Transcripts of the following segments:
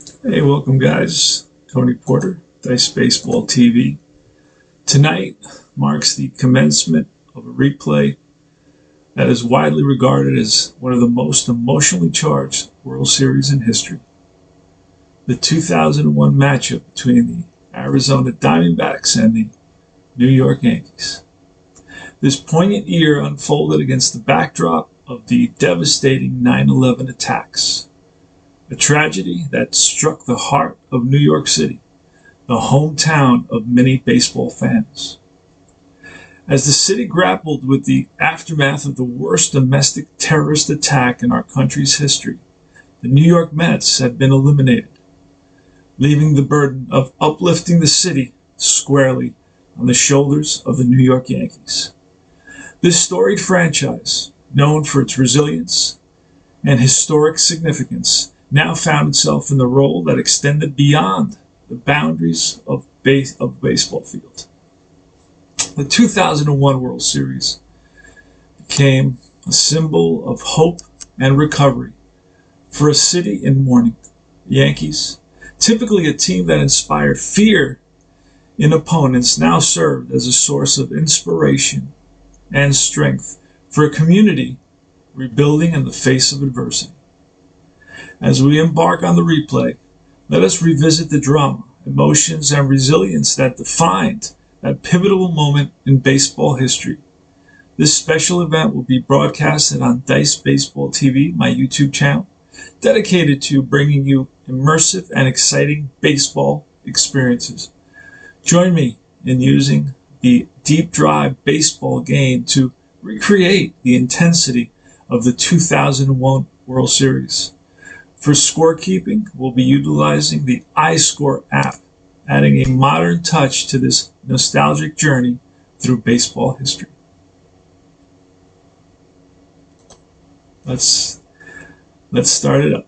Hey, welcome guys. Tony Porter, Dice Baseball TV. Tonight marks the commencement of a replay that is widely regarded as one of the most emotionally charged World Series in history. The 2001 matchup between the Arizona Diamondbacks and the New York Yankees. This poignant year unfolded against the backdrop of the devastating 9/11 attacks. A tragedy that struck the heart of New York City, the hometown of many baseball fans. As the city grappled with the aftermath of the worst domestic terrorist attack in our country's history, the New York Mets had been eliminated, leaving the burden of uplifting the city squarely on the shoulders of the New York Yankees. This storied franchise, known for its resilience and historic significance, now found itself in the role that extended beyond the boundaries of the baseball field. The 2001 World Series became a symbol of hope and recovery for a city in mourning. The Yankees, typically a team that inspired fear in opponents, now served as a source of inspiration and strength for a community rebuilding in the face of adversity. As we embark on the replay, let us revisit the drama, emotions, and resilience that defined that pivotal moment in baseball history. This special event will be broadcasted on Dice Baseball TV, my YouTube channel, dedicated to bringing you immersive and exciting baseball experiences. Join me in using the Deep Drive baseball game to recreate the intensity of the 2001 World Series. For scorekeeping, we'll be utilizing the IScore app, adding a modern touch to this nostalgic journey through baseball history. Let's start it up.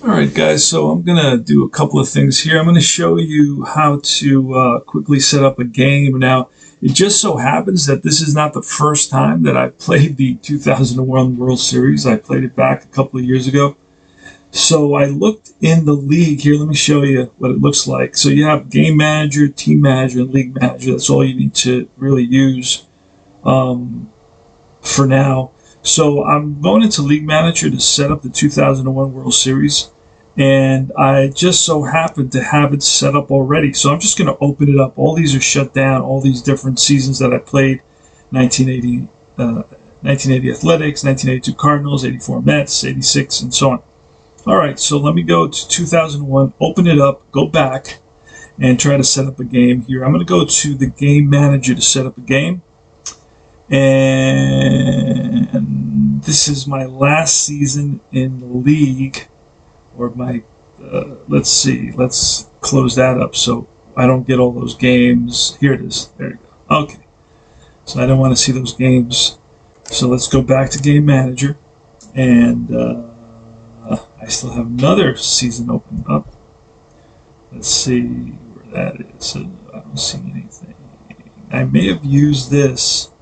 All right, guys, so I'm going to do a couple of things here. I'm going to show you how to quickly set up a game. Now, it just so happens that this is not the first time that I played the 2001 World Series. I played it back a couple of years ago. So I looked in the league here. Let me show you what it looks like. So you have game manager, team manager, and league manager. That's all you need to really use for now. So I'm going into league manager to set up the 2001 World Series. And I just so happen to have it set up already. So I'm just going to open it up. All these are shut down. All these different seasons that I played. 1980 Athletics, 1982 Cardinals, 84 Mets, 86, and so on. All right, so let me go to 2001, open it up, go back, and try to set up a game here. I'm going to go to the game manager to set up a game. And this is my last season in the league, or my, let's see, let's close that up so I don't get all those games. Here it is. There you go. Okay. So I don't want to see those games. So let's go back to game manager, and I still have another season open up. Let's see where that is. I don't see anything. I may have used this.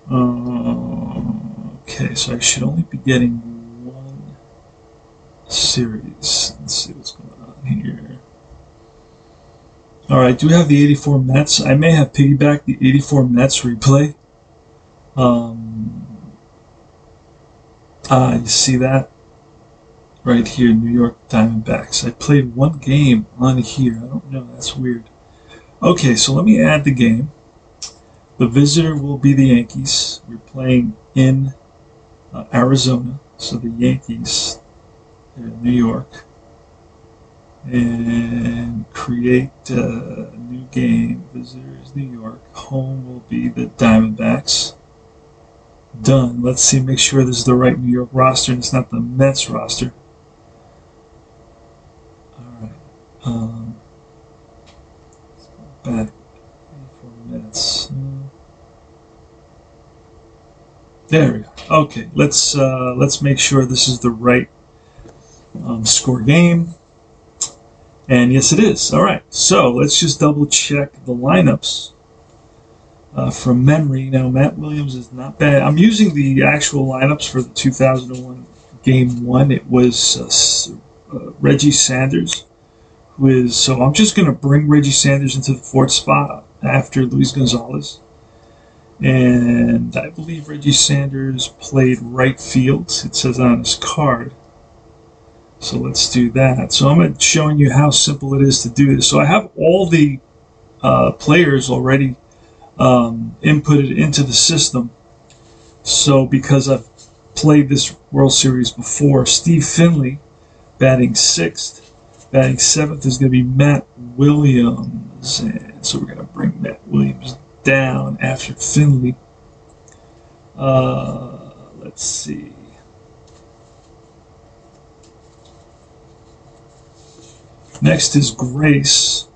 Okay, so I should only be getting one series. Let's see what's going on here. All right, I do have the 84 Mets. I may have piggybacked the 84 Mets replay. You see that? Right here, New York Diamondbacks. I played one game on here. I don't know. That's weird. Okay, so let me add the game. The visitor will be the Yankees. We're playing in Arizona. So the Yankees, they're in New York. And create a new game. Visitor is New York. Home will be the Diamondbacks. Done. Let's see, make sure this is the right New York roster and it's not the Mets roster. Let's go back for minutes. There we go. Okay, let's make sure this is the right score game. And yes, it is. All right, so let's just double check the lineups from memory. Now, Matt Williams is not bad. I'm using the actual lineups for the 2001 Game 1. It was Reggie Sanders, who is, so I'm just going to bring Reggie Sanders into the fourth spot after Luis Gonzalez. And I believe Reggie Sanders played right field. It says on his card. So let's do that. So I'm showing you how simple it is to do this. So I have all the players already inputted into the system. So because I've played this World Series before, Steve Finley batting sixth. Batting seventh is going to be Matt Williams. And so we're going to bring Matt Williams down after Finley. Let's see. Next is Grace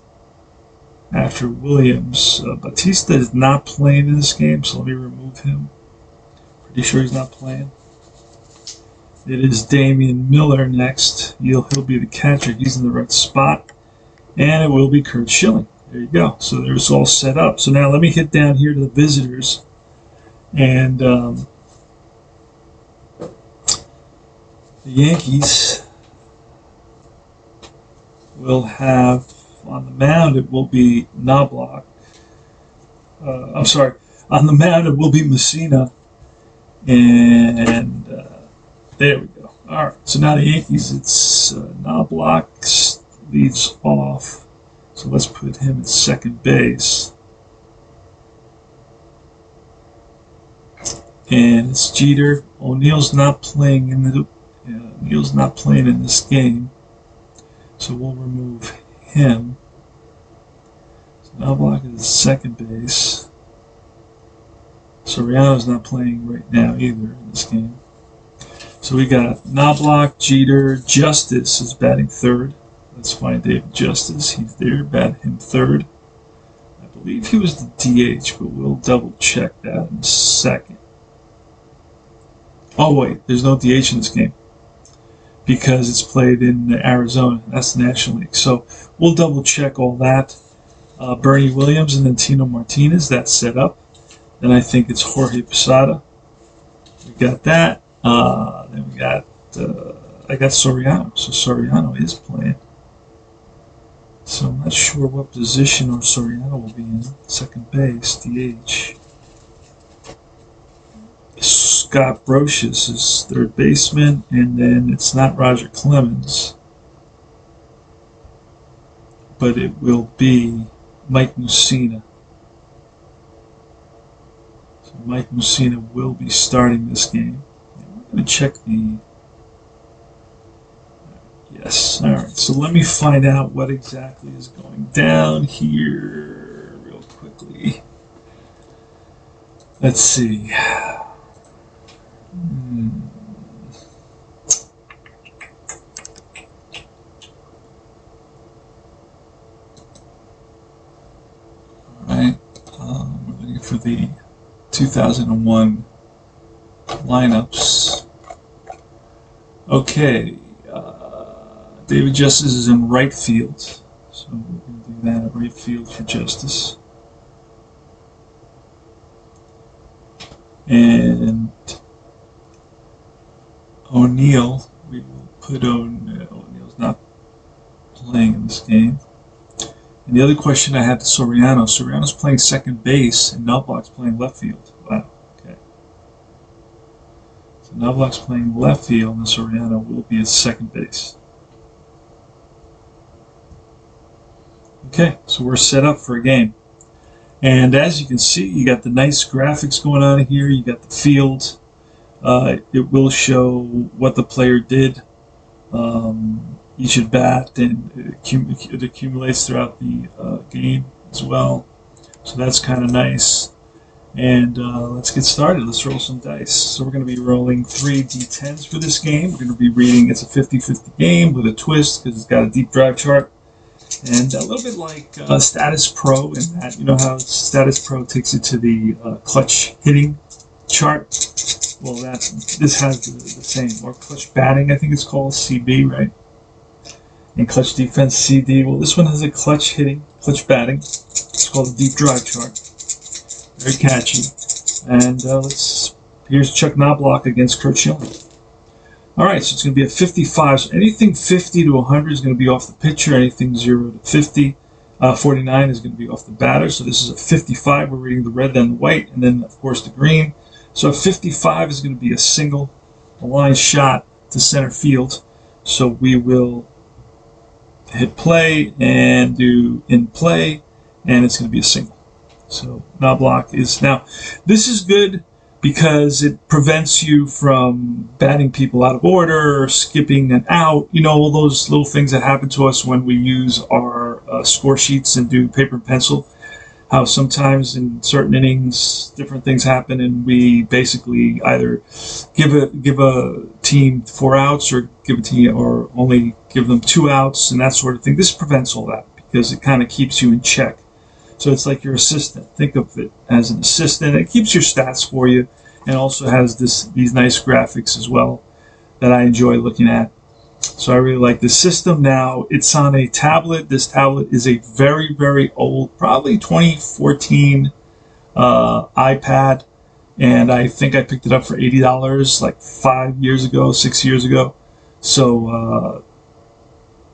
after Williams. Batista is not playing in this game, so let me remove him. Pretty sure he's not playing. It is Damian Miller next. He'll be the catcher. He's in the right spot. And it will be Kurt Schilling. There you go. So there's all set up. So now let me hit down here to the visitors. And the Yankees will have, on the mound, it will be Knobloch. I'm sorry. On the mound, it will be Messina. And there we go. All right. So now the Yankees, it's Knobloch leads off. So let's put him at second base. And it's Jeter. O'Neill's not playing in O'Neill's not playing in this game. So we'll remove him. So Knobloch is second base. Soriano's not playing right now either in this game. So we got Knobloch, Jeter, Justice is batting third. Let's find David Justice. He's there. Bat him third. I believe he was the DH, but we'll double check that in a second. Oh wait, there's no DH in this game because it's played in Arizona. That's the National League. So we'll double check all that. Bernie Williams and then Tino Martinez. That's set up. Then I think it's Jorge Posada. We got that. Then we got I got Soriano. So Soriano is playing. So I'm not sure what position or Soriano will be in. Second base, DH. Scott Brocious is third baseman, and then it's not Roger Clemens, but it will be Mike Mussina. So Mike Mussina will be starting this game. I'm going to check the... Yes, all right. So let me find out what exactly is going down here real quickly. Let's see. Alright, we're looking for the 2001 lineups. Okay, David Justice is in right field, so we're going to do that at right field for Justice. And O'Neill, we will put O'Neill's not playing in this game. And the other question I had to Soriano. Soriano's playing second base and Knobloch's playing left field. Wow, okay. So Knobloch's playing left field and Soriano will be at second base. Okay, so we're set up for a game. And as you can see, you got the nice graphics going on here. You got the field. It will show what the player did each at bat, and it accumulates throughout the game as well. So that's kind of nice. And let's get started. Let's roll some dice. So we're going to be rolling 3 D10s for this game. We're going to be reading it's a 50-50 game with a twist because it's got a deep drive chart. And a little bit like Status Pro in that, you know how Status Pro takes you to the clutch hitting chart? Well, this has the same. Or clutch batting, I think it's called, CB, right? And clutch defense, CD. Well, this one has a clutch hitting, clutch batting. It's called a deep drive chart. Very catchy. And here's Chuck Knobloch against Kurt Schilling. All right, so it's going to be a 55. So anything 50 to 100 is going to be off the pitcher. Anything 0 to 50, 49 is going to be off the batter. So this is a 55. We're reading the red, then the white, and then, of course, the green. So a 55 is going to be a single, a line shot to center field. So we will hit play and do in play, and it's going to be a single. So Knobloch is now. This is good because it prevents you from batting people out of order or skipping an out. You know, all those little things that happen to us when we use our score sheets and do paper and pencil. How sometimes in certain innings, different things happen, and we basically either give a team 4 outs or give a team or only give them 2 outs and that sort of thing. This prevents all that because it kind of keeps you in check. So it's like your assistant. Think of it as an assistant. It keeps your stats for you, and also has these nice graphics as well that I enjoy looking at. So I really like this system. Now it's on a tablet. This tablet is a very, very old, probably 2014 iPad, and I think I picked it up for $80 like 5 years ago, 6 years ago. So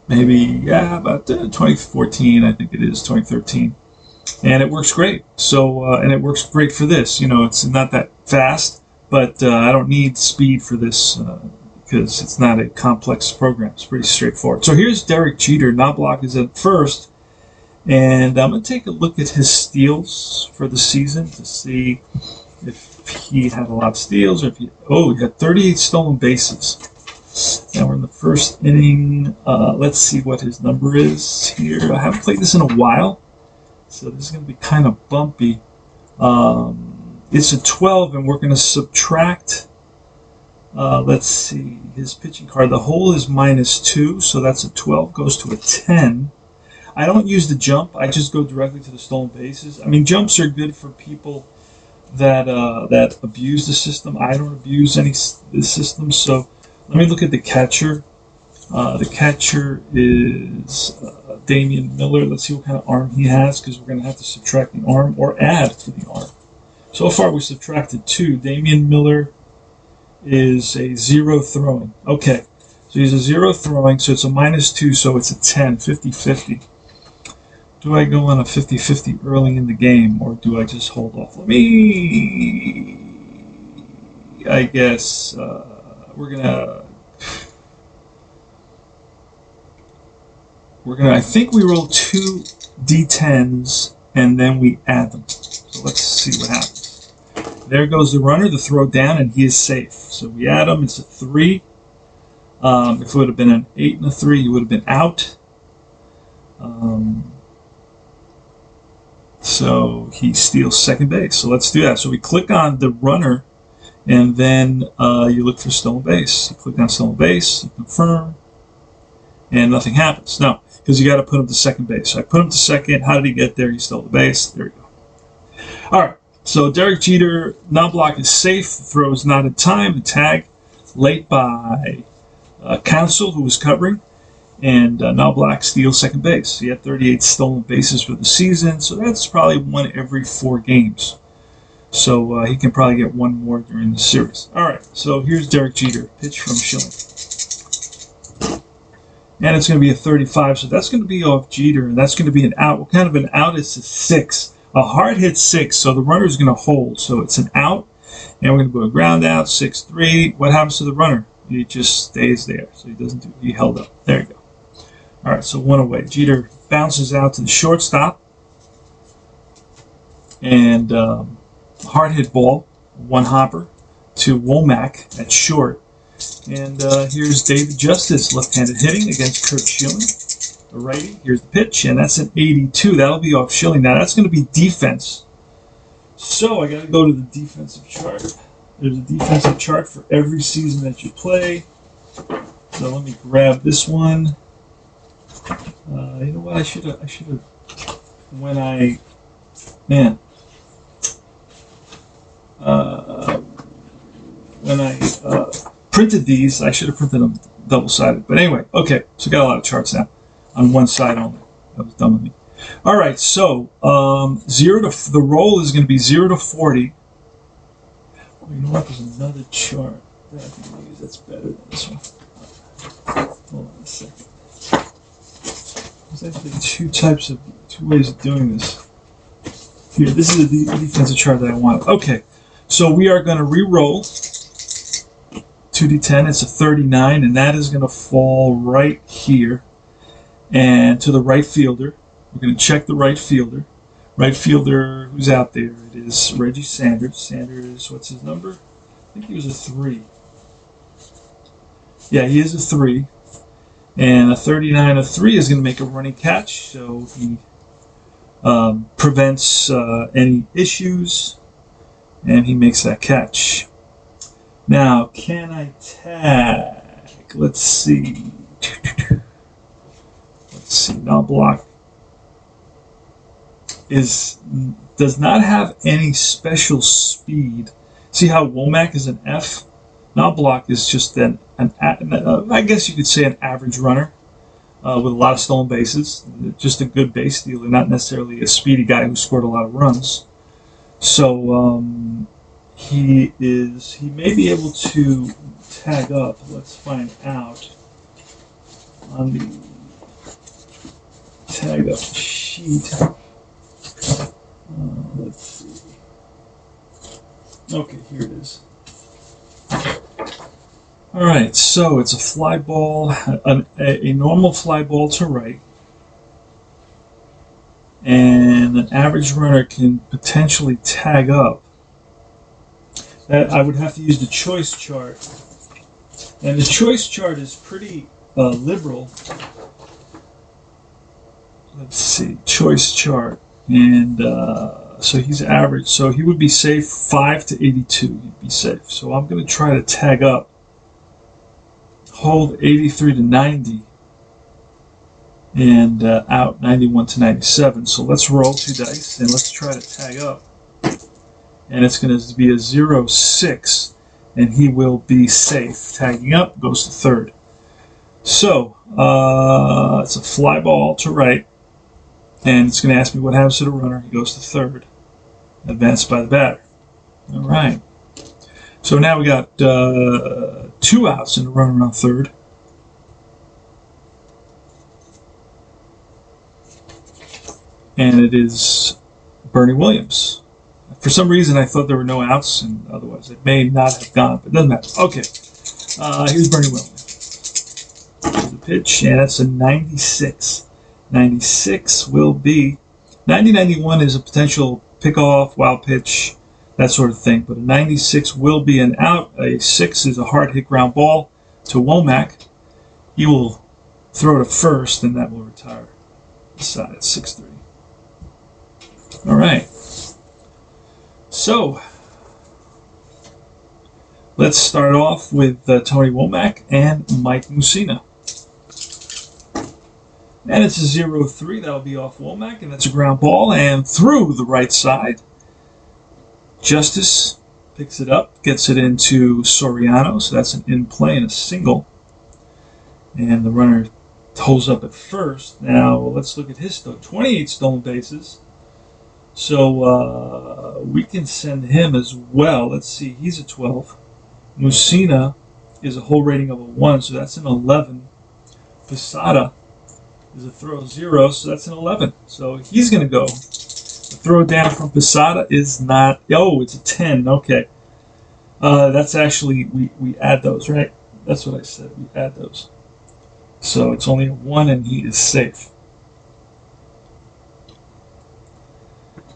maybe about 2014, I think it is 2013. And it works great. So, and it works great for this. You know, it's not that fast, but I don't need speed for this because it's not a complex program. It's pretty straightforward. So here's Derek Jeter. Knobloch is at first, and I'm going to take a look at his steals for the season to see if he had a lot of steals or if he had 38 stolen bases. Now we're in the first inning. Let's see what his number is here. I haven't played this in a while, so this is going to be kind of bumpy. It's a 12, and we're going to subtract, let's see, his pitching card. The hole is -2, so that's a 12, goes to a 10. I don't use the jump. I just go directly to the stolen bases. I mean, jumps are good for people that abuse the system. I don't abuse the system, so let me look at the catcher. The catcher is Damian Miller. Let's see what kind of arm he has, because we're going to have to subtract the arm or add to the arm. So far, we subtracted 2. Damian Miller is a 0 throwing. Okay, so he's a 0 throwing, so it's a -2, so it's a 10, 50-50. Do I go on a 50-50 early in the game, or do I just hold off? I guess we're gonna. I think we roll 2 D10s and then we add them. So let's see what happens. There goes the runner, the throw down, and he is safe. So we add him. It's a 3. If it would have been an 8 and a 3, he would have been out. So he steals second base. So let's do that. So we click on the runner, and then you look for stolen base. You click on stolen base, you confirm, and nothing happens. No, because you got to put him to second base. So I put him to second. How did he get there? He stole the base. There we go. All right. So Derek Jeter, Knobloch is safe. The throw is not in time. The tag late by Counsell, who was covering. And Knobloch steals second base. He had 38 stolen bases for the season. So that's probably 1 every 4 games. So he can probably get 1 more during the series. All right. So here's Derek Jeter. Pitch from Schilling. And it's going to be a 35. So that's going to be off Jeter. And that's going to be an out. What kind of an out is a 6? A hard hit 6, so the runner is going to hold. So it's an out, and we're going to go ground out, 6-3. What happens to the runner? He just stays there. So he held up. There you go. All right, so 1 away. Jeter bounces out to the shortstop, and hard hit ball, 1 hopper to Womack at short. And here's David Justice, left-handed hitting against Curt Schilling. The righty. Here's the pitch, and that's an 82. That'll be off Schilling. Now that's going to be defense. So I got to go to the defensive chart. There's a defensive chart for every season that you play. So let me grab this one. You know what? I should have. When I printed these, I should have printed them double-sided. But anyway, okay. So got a lot of charts now. On one side only. That was dumb of me. All right, so the roll is going to be 0 to 40. Oh, you know what? There's another chart. that I can use that's better than this one. Hold on a second. There's actually two ways of doing this. Here, this is the defensive chart that I want. Okay, so we are going to re-roll 2d10. It's a 39, and that is going to fall right here and to the right fielder. We're going to check the right fielder. Right fielder, who's out there? It is Reggie Sanders. Sanders, what's his number? I think he was a 3. Yeah, he is a 3. And a 39 of 3 is going to make a running catch, so he prevents any issues, and he makes that catch. Now, can I tag? Let's see. Non-block does not have any special speed. See how Womack is an F? Non-block is just I guess you could say an average runner with a lot of stolen bases. Just a good base stealer, not necessarily a speedy guy who scored a lot of runs. So he may be able to tag up. Let's find out on the tag up sheet. Let's see. Okay, here it is. All right, so it's a fly ball, a normal fly ball to right, and an average runner can potentially tag up. That I would have to use the choice chart, and the choice chart is pretty liberal. Let's see, choice chart, and so he's average, so he would be safe 5 to 82. He'd be safe. So I'm going to try to tag up. Hold 83 to 90 and out 91 to 97. So let's roll 2 dice and let's try to tag up. And it's going to be a 0-6, and he will be safe. Tagging up goes to third. So it's a fly ball to right, and it's going to ask me what happens to the runner. He goes to third, advanced by the batter. All right. So now we got 2 outs and a runner on third. And it is Bernie Williams. For some reason, I thought there were no outs, and otherwise it may not have gone, but it doesn't matter. Okay, here's Bernie Williams. Here's the pitch, and that's a 96. 96 will be 90-91 is a potential pickoff, wild pitch, that sort of thing. But a 96 will be an out. A 6 is a hard hit ground ball to Womack. He will throw to first, and that will retire the side at 6-3. All right. So let's start off with Tony Womack and Mike Mussina. And it's a 0-3. That'll be off Womack, and that's a ground ball and through the right side. Justice picks it up, gets it into Soriano, so that's an in play and a single. And the runner holds up at first. Now let's look at his 28 stolen bases. So we can send him as well. Let's see, he's a 12. Mussina is a whole rating of a 1, so that's an 11. Posada is a throw 0, so that's an 11. So he's going to go. The throw down from Posada is not... Oh, it's a 10. Okay. That's actually... We add those, right? That's what I said. We add those. So it's only a 1, and he is safe.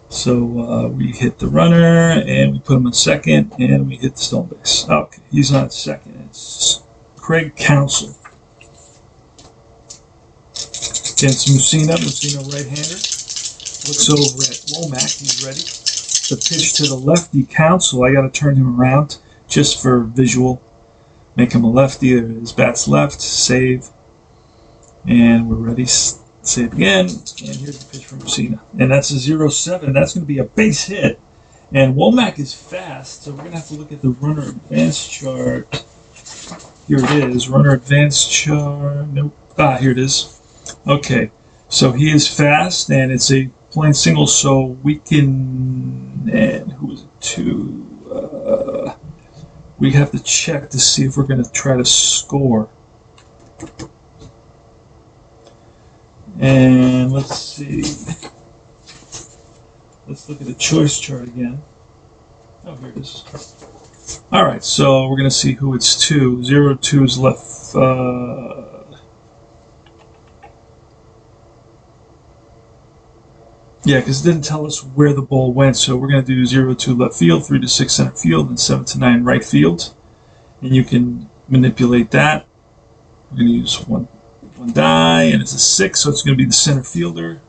So we hit the runner, and we put him in second, and we hit the stolen base. Okay, he's on second. It's Craig Counsell against Mussina. Mussina, right-hander, looks over at Womack. He's ready. The pitch to the lefty, Counsell. I got to turn him around just for visual. Make him a lefty. His bat's left. Save. And we're ready. Save again, and here's the pitch from Mussina. And that's a 0-7. That's going to be a base hit. And Womack is fast, so we're going to have to look at the runner advance chart. Here it is, runner advance chart. Nope. Here it is. Okay, so he is fast, and it's a plain single, so we can... And who was it to? we have to check to see if we're going to try to score. And let's see. Let's look at the choice chart again. Oh, here it is. All right, so we're going to see who it's to. 0-2 is left. Yeah, because it didn't tell us where the ball went. So we're going to do 0-2 left field, 3-6 center field, and 7-9 right field. And you can manipulate that. We're going to use one die, and it's a 6, so it's going to be the center fielder.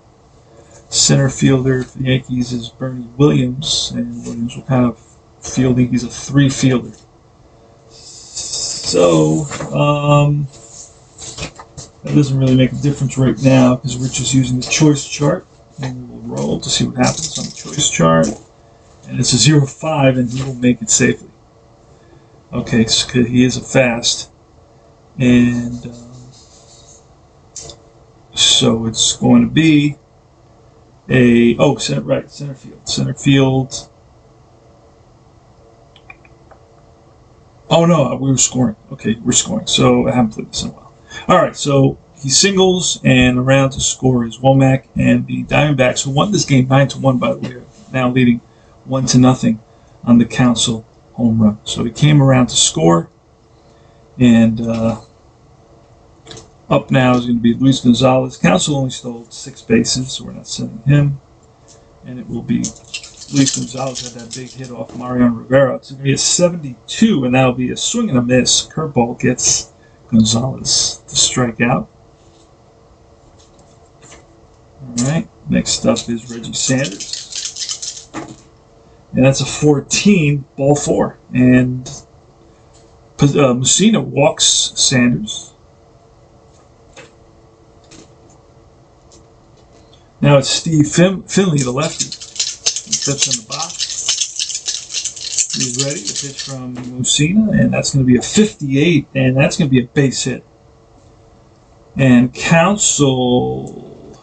Center fielder for the Yankees is Bernie Williams, and Williams will kind of fielding. He's a 3 fielder. So that doesn't really make a difference right now because we're just using the choice chart, and we will roll to see what happens on the choice chart. And it's a 0-5, and he will make it safely. Okay, so he is a fast, and so it's going to be a center field. Oh no, we were scoring. Okay, we're scoring. So I haven't played this in a while. All right, so he singles and around to score is Womack and the Diamondbacks, who won this game 9-1. By the way, are now leading 1-0 on the Council home run. So he came around to score, and up now is going to be Luis Gonzalez. Council only stole 6 bases, so we're not sending him. And it will be Luis Gonzalez had that big hit off Mariano Rivera. It's going to be a 72, and that'll be a swing and a miss. Curveball gets Gonzalez to strike out. All right, next up is Reggie Sanders. And that's a 14, ball 4. And Mussina walks Sanders. Now it's Steve Finley, the lefty. He steps in the box. He's ready to pitch from Mussina, and that's going to be a 58, and that's going to be a base hit. And Council,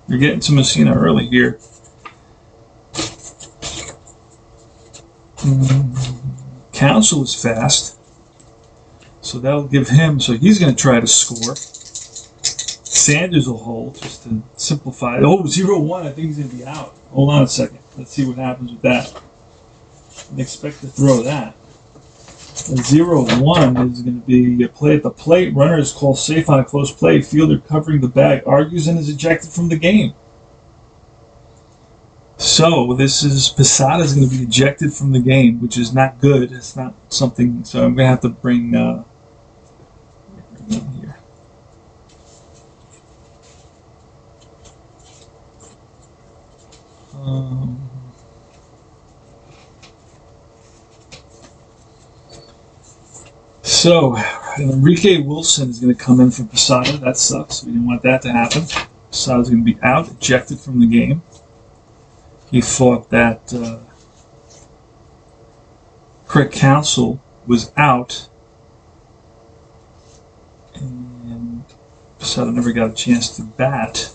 you're getting to Mussina early here. Council is fast, so that'll give him, so he's going to try to score. Sanders will hold, just to simplify it. Oh, 0-1, I think he's going to be out. Hold on a second. Let's see what happens with that. Didn't expect to throw that. The 0-1 is going to be a play at the plate. Runner is called safe on a close play. Fielder covering the bag argues and is ejected from the game. So this is Posada is going to be ejected from the game, which is not good. It's not something. So I'm going to have to bring him here. So Enrique Wilson is going to come in for Posada. That sucks. We didn't want that to happen. Posada's going to be out, ejected from the game. He thought that Craig Council was out, and Posada never got a chance to bat.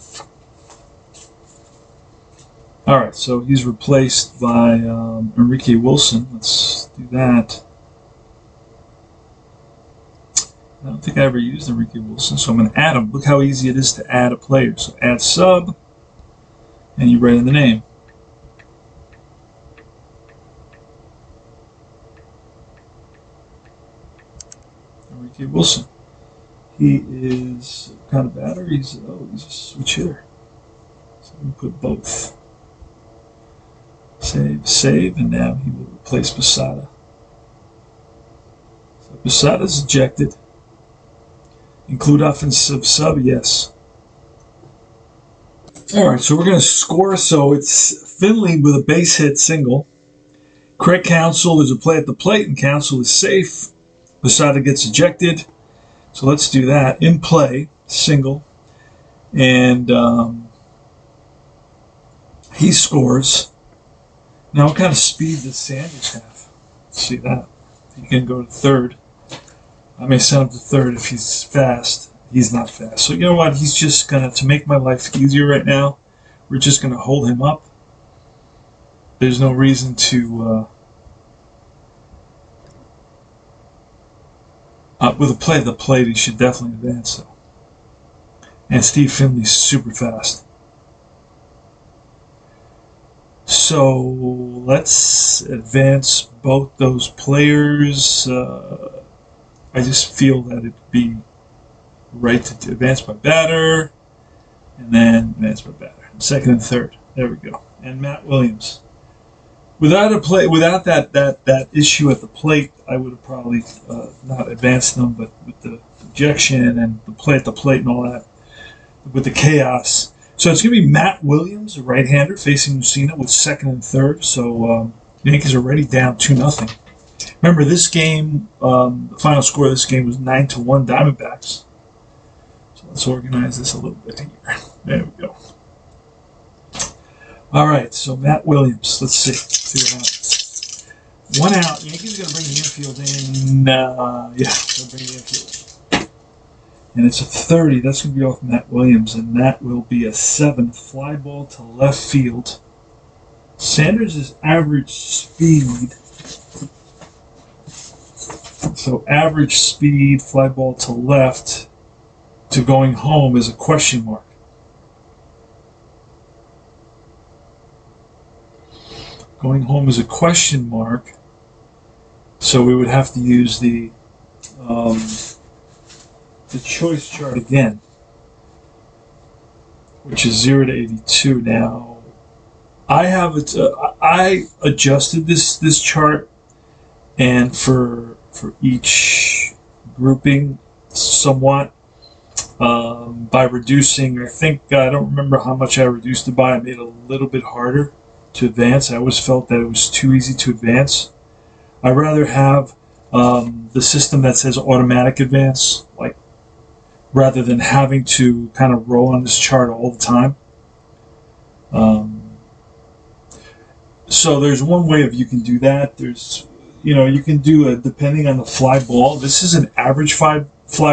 All right, so he's replaced by Enrique Wilson. Let's do that. I don't think I ever used Enrique Wilson, so I'm going to add him. Look how easy it is to add a player. So add sub, and you write in the name. Enrique Wilson. He is what kind of batter? He's a switch hitter. So we put both. Save, and now he will replace Posada. So Posada's ejected. Include offensive sub, yes. All right, so we're going to score. So it's Finley with a base hit single. Craig Council is a play at the plate, and Council is safe. Posada gets ejected. So let's do that. In play, single. And he scores. Now, what kind of speed does Sanders have? Let's see that. He can go to third. I may send him to third if he's fast. He's not fast. So you know what? He's just going to make my life easier right now, we're just going to hold him up. There's no reason to With the plate, he should definitely advance though. And Steve Finley's super fast. So let's advance both those players. I just feel that it'd be right to advance my batter, and then advance my batter. Second and third. There we go. And Matt Williams. Without that issue at the plate, I would have probably not advanced them. But with the ejection and the play at the plate and all that, with the chaos. So it's going to be Matt Williams, a right-hander, facing Lucina with second and third. So Yankees are already down 2-0. Remember, this game, the final score of this game was 9-1 Diamondbacks. So let's organize this a little bit here. There we go. All right, so Matt Williams. Let's see what happens. 1 out. Yankees are going to bring the infield in. Yeah, they'll bring the infield in. And it's a 30. That's going to be off Matt Williams, and that will be a 7 fly ball to left field. Sanders' average speed. So average speed, fly ball to left, to going home is a question mark. Going home is a question mark. So we would have to use the choice chart again, which is 0 to 82. Now, I have it. I adjusted this chart, and for each grouping somewhat by reducing. I think I don't remember how much I reduced it by. I made it a little bit harder to advance. I always felt that it was too easy to advance. I'd rather have the system that says automatic advance, like, rather than having to kind of roll on this chart all the time. So there's one way of you can do that. There's, you can do it depending on the fly ball. This is an average fly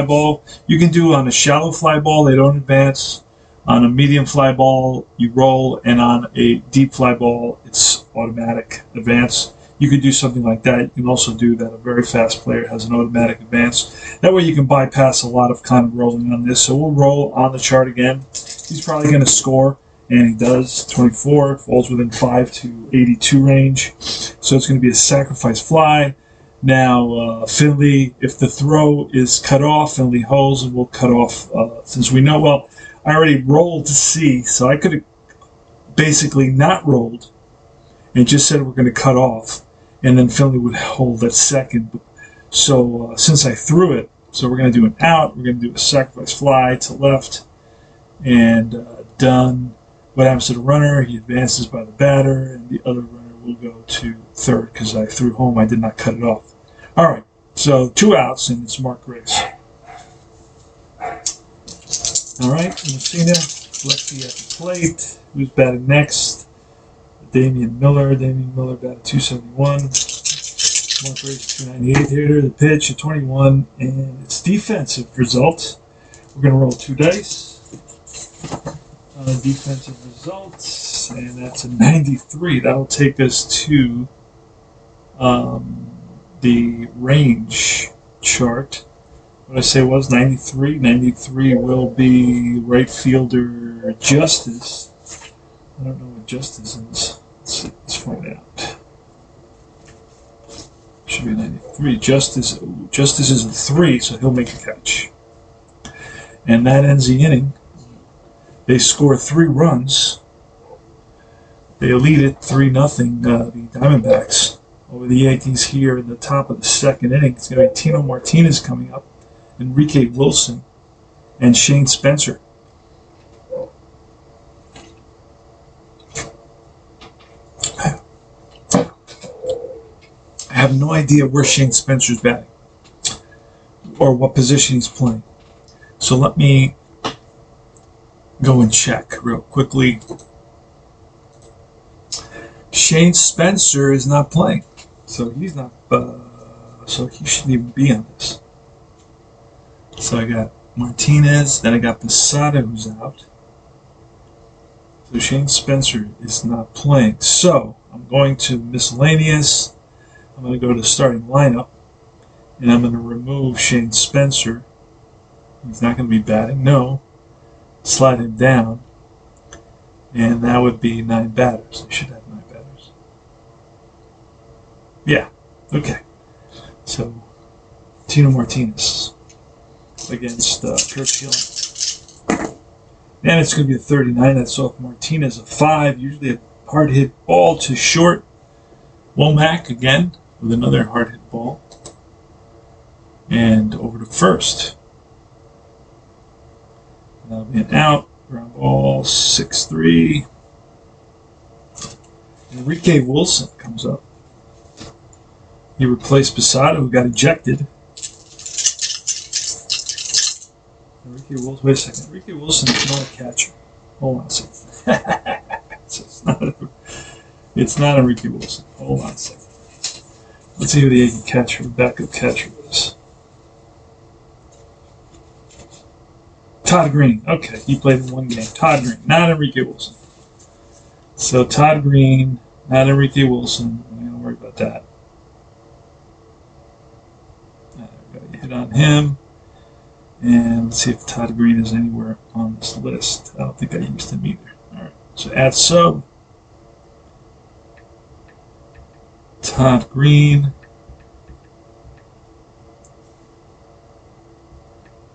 ball. You can do on a shallow fly ball, they don't advance. On a medium fly ball, you roll, and on a deep fly ball, it's automatic advance. You could do something like that. You can also do that a very fast player has an automatic advance. That way you can bypass a lot of kind of rolling on this. So we'll roll on the chart again. He's probably going to score, and he does. 24, falls within 5 to 82 range. So it's going to be a sacrifice fly. Now, Finley, if the throw is cut off, Finley holds and will cut off. Since we know, well, I already rolled to C, so I could have basically not rolled and just said we're going to cut off, and then Finley would hold at second. So since I threw it, so we're going to do an out, we're going to do a sacrifice fly to left, and done. What happens to the runner? He advances by the batter, and the other runner will go to third because I threw home. I did not cut it off. All right, so 2 outs, and it's Mark Grace. All right, Messina, Lexi at the plate. Who's batting next? Damian Miller batted 271. Mark Grace 298 hitter. The pitch at 21, and it's defensive result. We're going to roll 2 dice. Defensive results, and that's a 93. That'll take us to the range chart. What I say was 93. 93 will be right fielder Justice. I don't know what Justice is. Let's find out. Should be 93. Justice is a 3, so he'll make a catch. And that ends the inning. They score 3 runs. They lead it 3-0, the Diamondbacks, over the Yankees here in the top of the second inning. It's going to be Tino Martinez coming up, Enrique Wilson, and Shane Spencer. I have no idea where Shane Spencer's batting or what position he's playing. So let me go and check real quickly. Shane Spencer is not playing, so he's not. So he shouldn't even be on this. So I got Martinez, then I got Posada who's out. So Shane Spencer is not playing. So I'm going to miscellaneous. I'm going to go to starting lineup, And I'm going to remove Shane Spencer. He's not going to be batting. No. Slide him down. And that would be 9 batters. I should have 9 batters. Yeah. Okay. So, Tino Martinez against Kurt Schilling. And it's going to be a 39. That's off Martinez, a 5. Usually a hard hit ball to short. Womack again with another hard hit ball. And over to first. That'll be an out. Ground ball, 6-3. Enrique Wilson comes up. He replaced Posada, who got ejected. Enrique Wilson. Wait a second. Enrique Wilson is not a catcher. Hold on a second. It's not Enrique Wilson. Hold on a second. Let's see who the Yankee catcher, backup catcher is. Todd Green. Okay, he played in 1 game. Todd Green, not Enrique Wilson. So Todd Green, not Enrique Wilson. Don't worry about that. I've got a hit on him. And let's see if Todd Green is anywhere on this list. I don't think I used him either. All right, so add sub. Todd Green.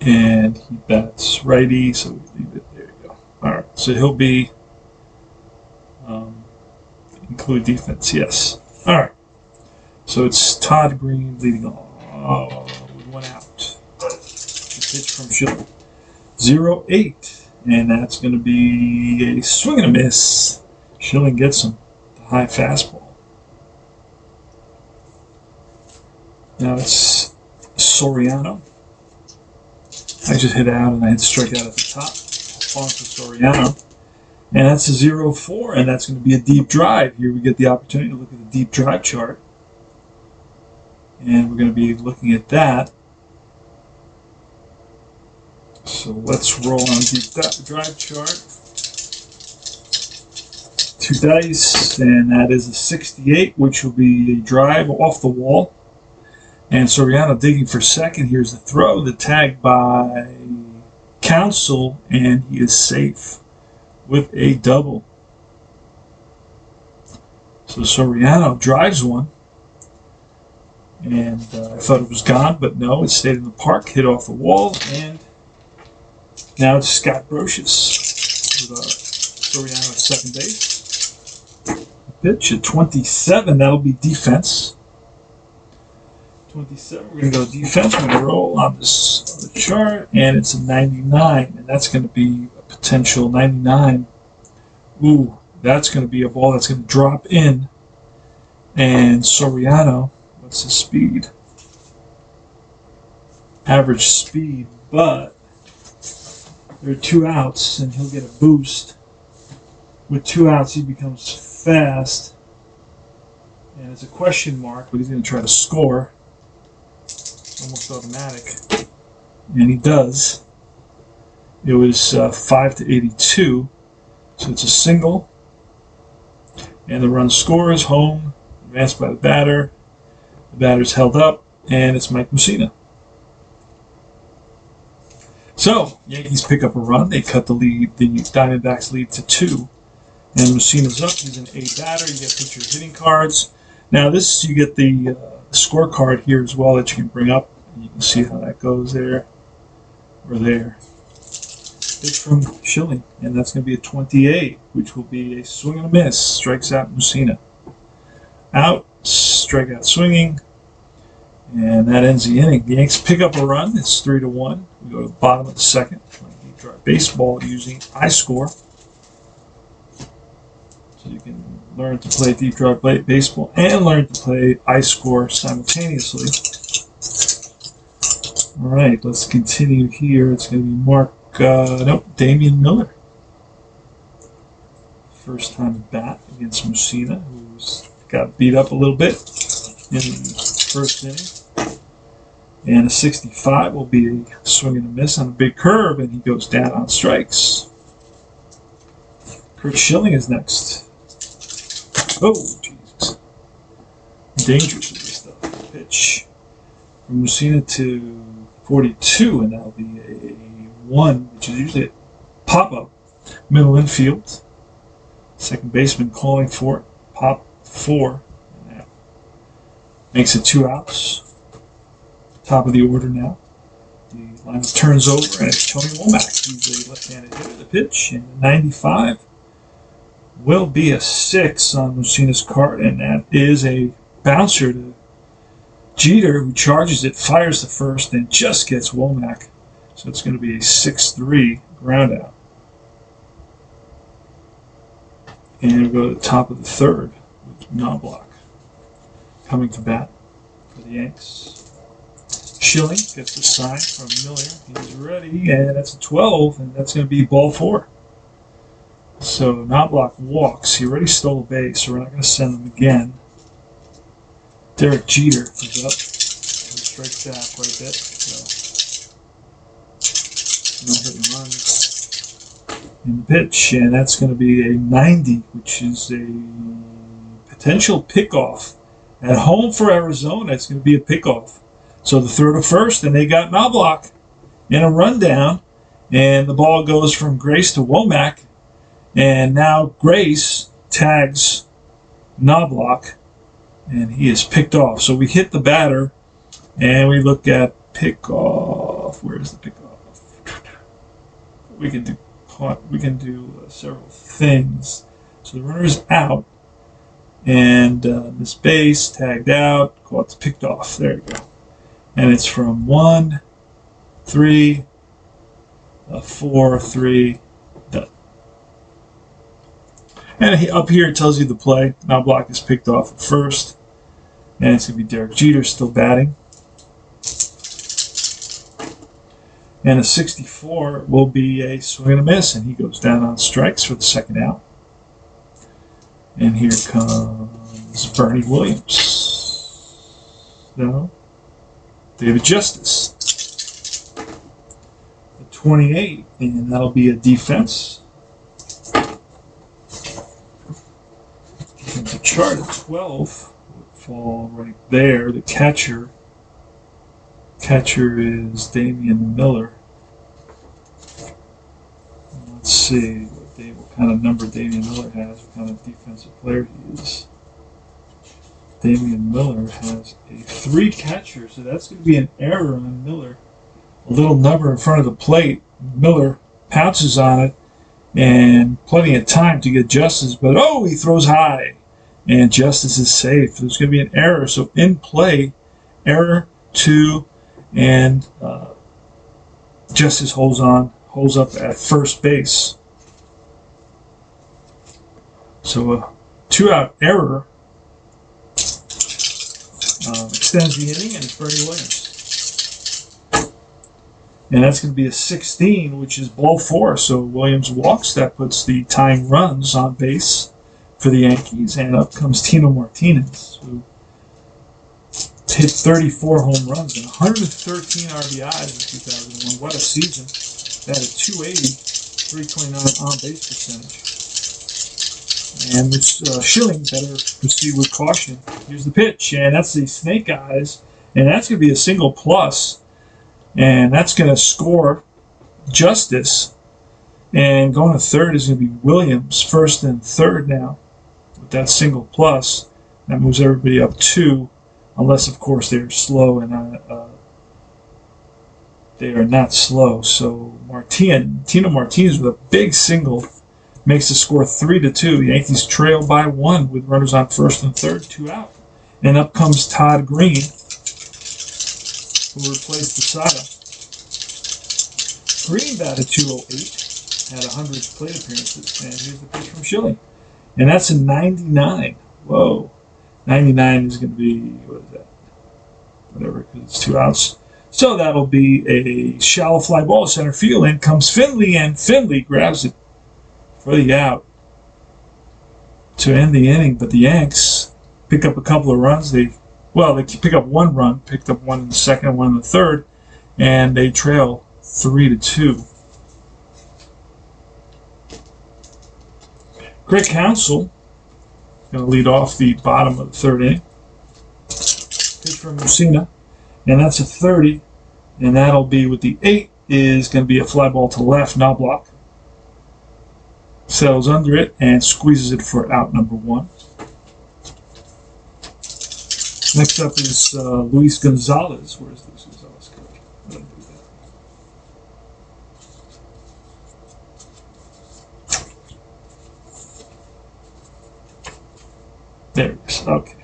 And he bats righty, so we leave it. There you go. All right, so he'll be include defense. Yes. All right. So it's Todd Green leading off with 1 out. The pitch from Schilling. 0-8, and that's going to be a swing and a miss. Schilling gets him. The high fastball. Now it's Soriano. I just hit out and I hit strike out at the top. Alfonso Soriano. And that's a 0-4, and that's going to be a deep drive. Here we get the opportunity to look at the deep drive chart. And we're going to be looking at that. So let's roll on deep drive chart. 2 dice, and that is a 68, which will be a drive off the wall. And Soriano digging for second. Here's the throw, the tag by Counsell, and he is safe with a double. So Soriano drives one. And I thought it was gone, but no, it stayed in the park, hit off the wall, and now it's Scott Brocious with Soriano at second base. Pitch at 27, that'll be defense. 27, we're going to go defense. We're going to roll on this other chart, and it's a 99, and that's going to be a potential 99. Ooh, that's going to be a ball that's going to drop in, and Soriano, what's his speed? Average speed, but there are 2 outs, and he'll get a boost. With 2 outs, he becomes fast, and it's a question mark, but he's going to try to score. Almost automatic, and he does. It was 5-82, so it's a single, and the run scores home, advanced by the batter. The batter's held up, and it's Mike Mussina. So Yankees pick up a run. They cut the lead, the Diamondbacks lead to 2, and Mussina's up. He's an A batter. You get put your hitting cards. Now this, you get the scorecard here as well that you can bring up. You can see how that goes there or there. Pitch from Schilling, and that's going to be a 28, which will be a swing and a miss. Strikes out Mussina. Out, strikeout swinging, and that ends the inning. The Yanks pick up a run. It's 3-1. We go to the bottom of the second. Deep drive baseball using IScore. So you can learn to play deep drive baseball and learn to play IScore simultaneously. All right, let's continue here. It's going to be Damian Miller. First time at bat against Mussina, who's got beat up a little bit in the first inning. And a 65 will be a swing and a miss on a big curve, and he goes down on strikes. Kurt Schilling is next. Oh, Jesus. Dangerous with this stuff. Pitch. from Lucina to 42, and that'll be a 1, which is usually a pop-up. Middle infield. Second baseman calling for it. Pop 4. And that makes it 2 outs. Top of the order now. The lineup turns over, and it's Tony Womack. He's a left-handed hitter. The pitch, and the 95 will be a 6 on Lucina's card, and that is a bouncer to Jeter, who charges it, fires the first, and just gets Womack. So it's going to be a 6-3 ground out. And we'll go to the top of the third with Knobloch coming to bat for the Yanks. Schilling gets the sign from Miller. He's ready, and that's a 12, and that's going to be ball 4. So Knobloch walks. He already stole a base, so we're not going to send him again. Derek Jeter is up. He strikes out quite a bit. So no hit and runs in the pitch, and that's going to be a 90, which is a potential pickoff. At home for Arizona, it's going to be a pickoff. So the third of first, and they got Knobloch in a rundown, and the ball goes from Grace to Womack, and now Grace tags Knobloch, and he is picked off. So we hit the batter, and we look at pickoff. Where's the pickoff? We can do several things. So the runner is out, and this base tagged out, caught picked off. There you go. And it's from 1, 3, 4, 3, done. And up here it tells you the play. Knobloch is picked off at first. And it's going to be Derek Jeter still batting. And a 64 will be a swing and a miss. And he goes down on strikes for the second out. And here comes Bernie Williams. No. David Justice. The 28, and that'll be a defense. And the chart at 12 would fall right there. The catcher is Damian Miller. Let's see what kind of number Damian Miller has, what kind of defensive player he is. Damian Miller has a 3 catcher, so that's going to be an error on Miller. A little number in front of the plate. Miller pounces on it, and plenty of time to get Justice, but he throws high, and Justice is safe. There's going to be an error, so in play, error 2, and Justice holds up at first base. So a 2-out error. Extends the inning, and it's Bernie Williams. And that's going to be a 16, which is ball 4. So Williams walks. That puts the tying runs on base for the Yankees. And up comes Tino Martinez, who hit 34 home runs and 113 RBIs in 2001. What a season. That is 280, 329 on-base percentage. And this Schilling better proceed with caution. Here's the pitch, and that's the snake eyes, and that's going to be a single plus, and that's going to score Justice. And going to third is going to be Williams, first and third now, with that single plus. That moves everybody up 2, unless, of course, they're slow, and they are not slow. So Tino Martinez with a big single makes the score 3-2. Yankees trail by 1 with runners on first and third, 2 out. And up comes Todd Green, who replaced Posada. Green batted 208, had 100 plate appearances, and here's the pitch from Schilling. And that's a 99. Whoa. 99 is going to be, what is that? Whatever, because it's 2 outs. So that'll be a shallow fly ball center field. In comes Finley, and Finley grabs it for the out to end the inning. But the Yanks pick up a couple of runs. They pick up 1 run, picked up 1 in the second, 1 in the third, and they trail 3-2. Greg Counsell going to lead off the bottom of the third inning. Pitch from Mussina, and that's a 30, and that'll be with the 8 is going to be a fly ball to left, not block. Settles under it and squeezes it for out number 1. Next up is Luis Gonzalez. Where's Luis Gonzalez card? How did I do that? There it is. Okay.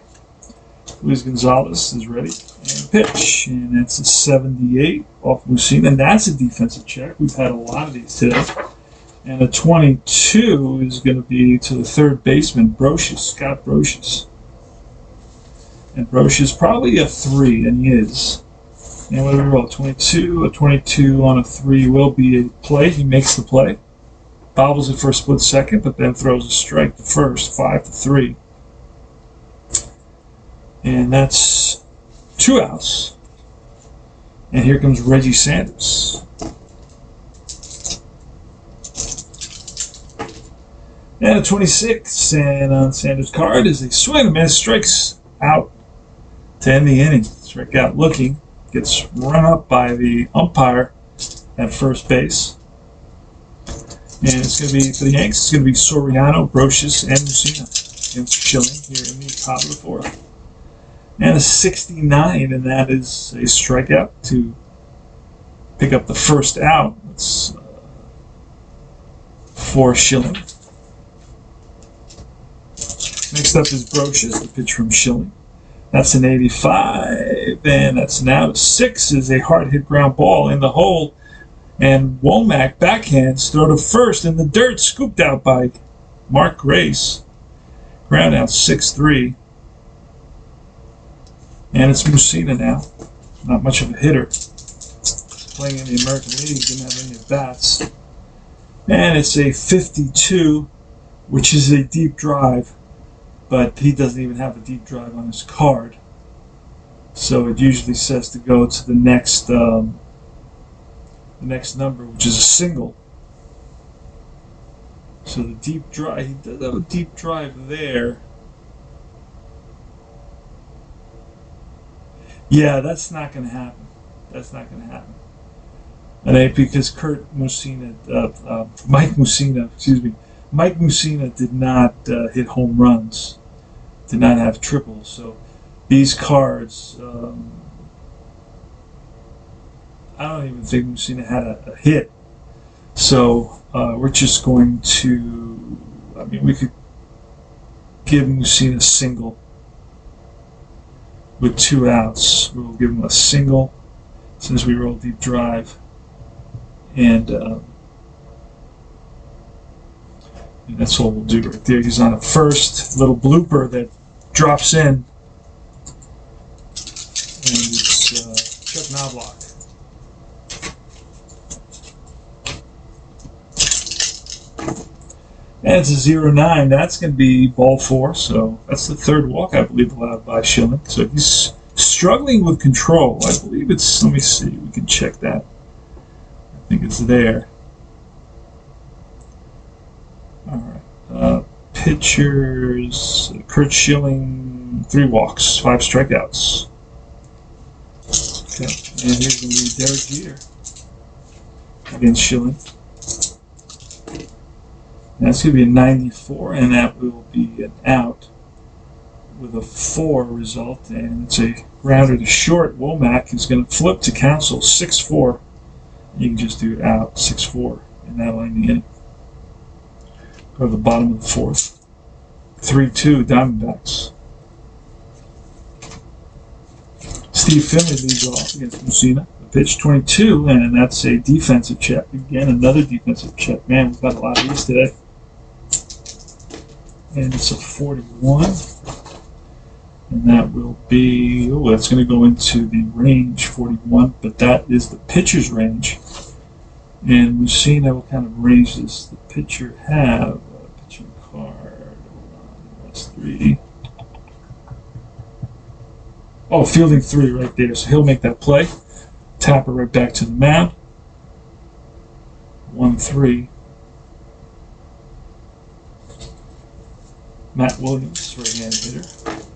Luis Gonzalez is ready. And pitch. And that's a 78 off Mussina. And that's a defensive check. We've had a lot of these today. And a 22 is going to be to the third baseman, Brocious, Scott Brocious. And Brocious probably a 3, and he is. And what do we roll? 22. A 22 on a 3 will be a play. He makes the play. Bobbles it for a split second, but then throws a strike to first, 5-3. And that's 2 outs. And here comes Reggie Sanders. And a 26. And on Sanders' card is a swing. The man strikes out to end the inning. Strike out looking. Gets run up by the umpire at first base. And it's going to be, for the Yanks, it's going to be Soriano, Brocious, and Mussina against Schilling here in the top of the 4th. And a 69, and that is a strikeout to pick up the first out. It's for Schilling. Next up is Brocious, the pitch from Schilling. That's an 85, and that's an out. 6 is a hard hit ground ball in the hole, and Womack backhands throw to first in the dirt, scooped out by Mark Grace. Ground out 6-3. And it's Mussina now. Not much of a hitter. Playing in the American League, didn't have any at-bats. And it's a 52, which is a deep drive. But he doesn't even have a deep drive on his card. So it usually says to go to the next number, which is a single. So the deep drive, he does have a deep drive there. Yeah, that's not going to happen. That's not going to happen. And because Mike Mussina did not hit home runs, did not have triples. So these cards, I don't even think Mussina had a hit. So we're just going to, we could give Mussina a single with 2 outs. We'll give him a single since we rolled deep drive. And that's all we'll do right there. He's on a first little blooper that drops in. And it's Chuck Knobloch. And it's a 0-9. That's going to be ball 4. So that's the 3rd walk, I believe, allowed by Schilling. So he's struggling with control. I believe it's, let me see, we can check that. I think it's there. All right. Pitchers, Kurt Schilling, 3 walks, 5 strikeouts. Okay. And here's going to be Derek Jeter against Schilling. That's going to be a 94, and that will be an out with a 4 result, and it's a grounder to short. Womack is going to flip to counsel 6-4. You can just do out 6-4, and that'll end the inning. Go to the bottom of the 4th. 3-2 Diamondbacks. Steve Finley leads off against Mussina. Pitch 22, and that's a defensive check. Again, another defensive check. Man, we've got a lot of these today. And it's a 41. And that will be, that's going to go into the range, 41, but that is the pitcher's range. And Mussina, what kind of range does the pitcher have? Pitching card, that's 3. Oh, fielding 3 right there, so he'll make that play. Tapper right back to the mound. 1-3. Matt Williams, right-handed hitter.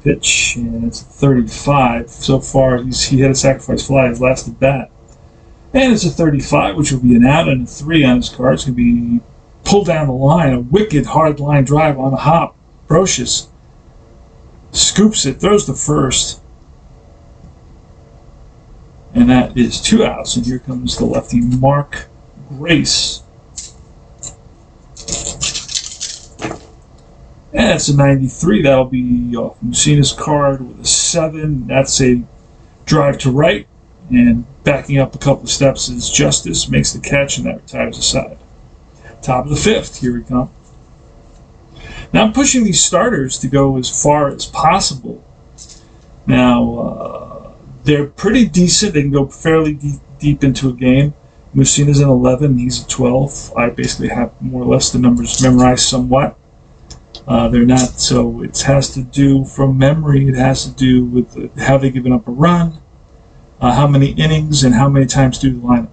pitch, and it's a 35. So far, he had a sacrifice fly his last at bat. And it's a 35, which will be an out, and a 3 on his card. It's going to be pulled down the line, a wicked hard line drive on a hop. Brocious scoops it, throws the first. And that is 2 outs, and here comes the lefty Mark Grace. And it's a 93. That'll be off Mussina's card with a 7. That's a drive to right. And backing up a couple of steps is Justice, makes the catch, and that retires aside. Top of the 5th. Here we come. Now I'm pushing these starters to go as far as possible. Now, they're pretty decent. They can go fairly deep into a game. Mussina's an 11. He's a 12. I basically have more or less the numbers memorized somewhat. They're not, so it has to do from memory. It has to do with how they've given up a run, how many innings, and how many times through the lineup.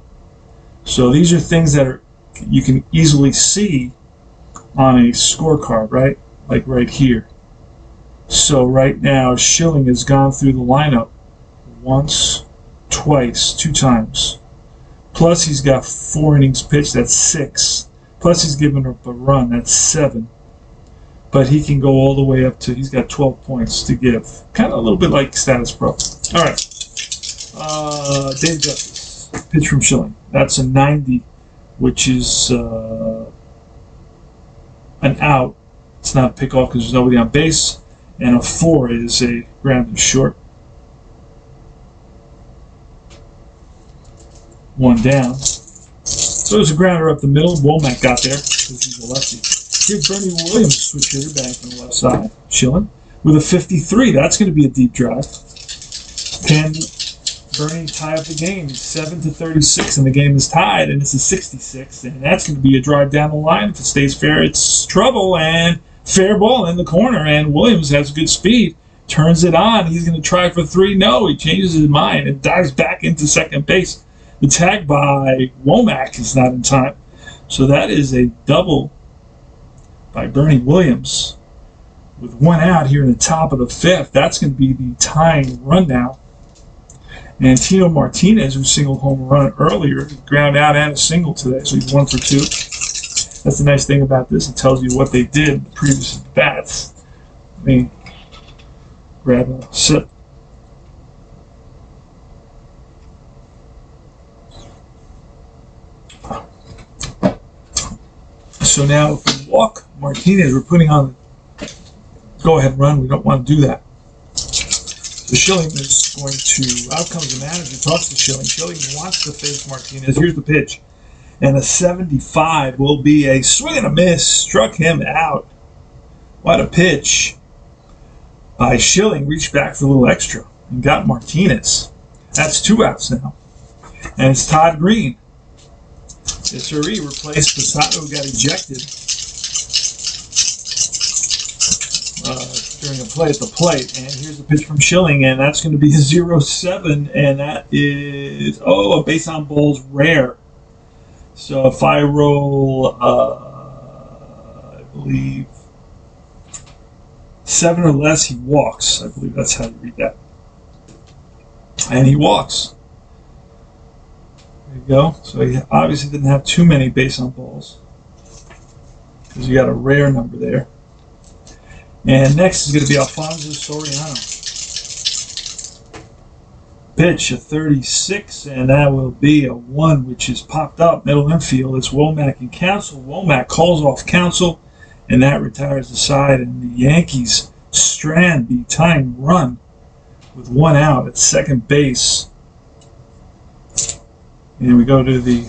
So these are things that you can easily see on a scorecard, right? Like right here. So right now, Schilling has gone through the lineup once, twice, 2 times. Plus he's got 4 innings pitched, that's 6. Plus he's given up a run, that's 7. But he can go all the way up to, he's got 12 points to give. Kind of a little bit like Status Pro. All right. Dave Justice, pitch from Schilling. That's a 90, which is an out. It's not a pickoff because there's nobody on base. And a 4 is a grounded short. 1 down. So there's a grounder up the middle. Womack got there because he's a lefty. Here's Bernie Williams, switch hitter, batting from the left side. Schilling with a 53. That's going to be a deep drive. Can Bernie tie up the game? 7-36, and the game is tied, and it's a 66. And that's going to be a drive down the line. If it stays fair, it's trouble, and fair ball in the corner. And Williams has good speed, turns it on. He's going to try for 3. No, he changes his mind and dives back into second base. The tag by Womack is not in time. So that is a double by Bernie Williams with 1 out here in the top of the 5th. That's going to be the tying run now. And Tino Martinez, who singled home run earlier, ground out and a single today, so he's 1 for 2. That's the nice thing about this. It tells you what they did in the previous bats. Let me grab a sip. So now if we walk Martinez, we're putting on the go-ahead run. We don't want to do that. So Schilling is going to, out comes the manager, talks to Schilling. Schilling wants to face Martinez. Here's the pitch. And a 75 will be a swing and a miss. Struck him out. What a pitch by Schilling. Reached back for a little extra and got Martinez. That's 2 outs now. And it's Todd Green. Yes, sir. He replaced Posado, who got ejected during a play at the plate. And here's the pitch from Schilling, and that's going to be a 0-7, and that is, a base on ball's rare. So if I roll, I believe, 7 or less, he walks. I believe that's how you read that. And he walks. There you go. So he obviously didn't have too many base on balls because you got a rare number there. And next is going to be Alfonso Soriano. Pitch, a 36, and that will be a 1, which is popped up middle infield. It's Womack and Counsell. Womack calls off Counsell, and that retires the side. And the Yankees strand the tying run with 1 out at second base. And we go to the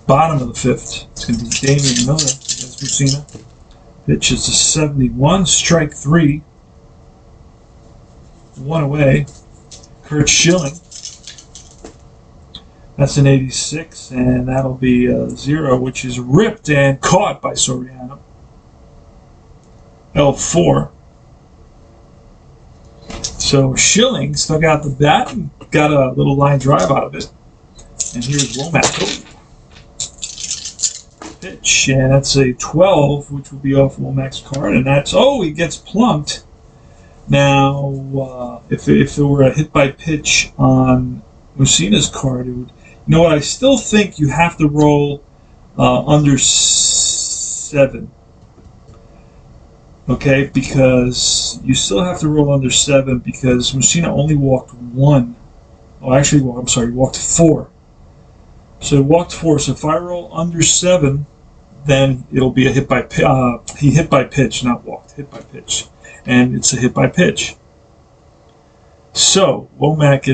bottom of the 5th. It's going to be Damian Miller against Mussina. Pitch is a 71, strike 3. 1 away. Kurt Schilling. That's an 86, and that'll be a 0, which is ripped and caught by Soriano. L4. So Schilling stuck out the bat and got a little line drive out of it. And here's Womack. Pitch, and that's a 12, which will be off Womack's card, and that's, he gets plunked Now, if it were a hit by pitch on Mussina's card, it would. You know what? I still think you have to roll under 7. Okay, because you still have to roll under 7 because Mussina only walked 1. Oh, actually, well, I'm sorry, he walked 4. So he walked 4. So if I roll under 7, then it'll be a hit by he hit by pitch, not walked, hit by pitch, and it's a hit by pitch. So Womack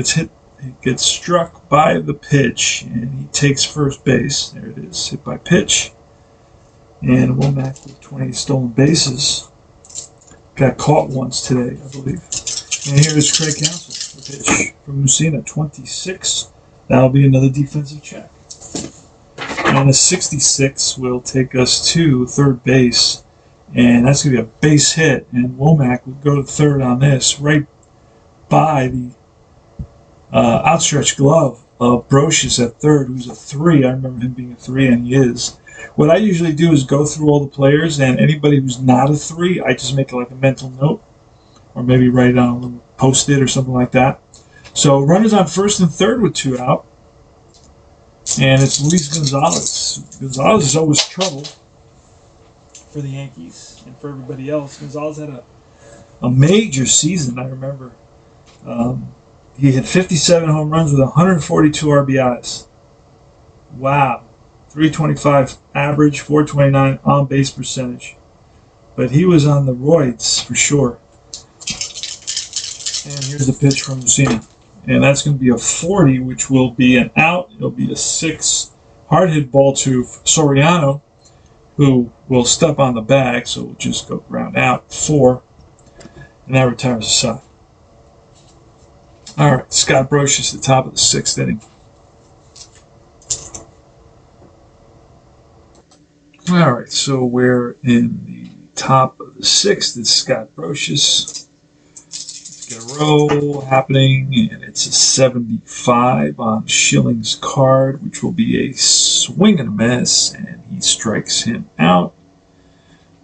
gets struck by the pitch, and he takes first base. There it is, hit by pitch. And Womack with 20 stolen bases got caught once today, I believe. And here is Craig Counsell, the pitch from Mussina, 26. That'll be another defensive check. And a 66 will take us to third base, and that's going to be a base hit. And Womack would go to third on this, right by the outstretched glove of Brocious at third, who's a 3. I remember him being a 3, and he is. What I usually do is go through all the players, and anybody who's not a 3, I just make like a mental note, or maybe write it on a little post-it or something like that. So runners on first and third with 2 out. And it's Luis Gonzalez. Gonzalez is always trouble for the Yankees and for everybody else. Gonzalez had a major season, I remember. He hit 57 home runs with 142 RBIs. Wow. 325 average, 429 on-base percentage. But he was on the roids for sure. And here's the pitch from Mussina. And that's going to be a 40, which will be an out. It'll be a 6 hard hit ball to Soriano, who will step on the bag, so we'll just go ground out 4, and that retires the side. All right, Scott Brocious at the top of the 6th inning. All right, so we're in the top of the 6th. It's Scott Brocious. Get a roll happening, and it's a 75 on Schilling's card, which will be a swing and a miss, and he strikes him out.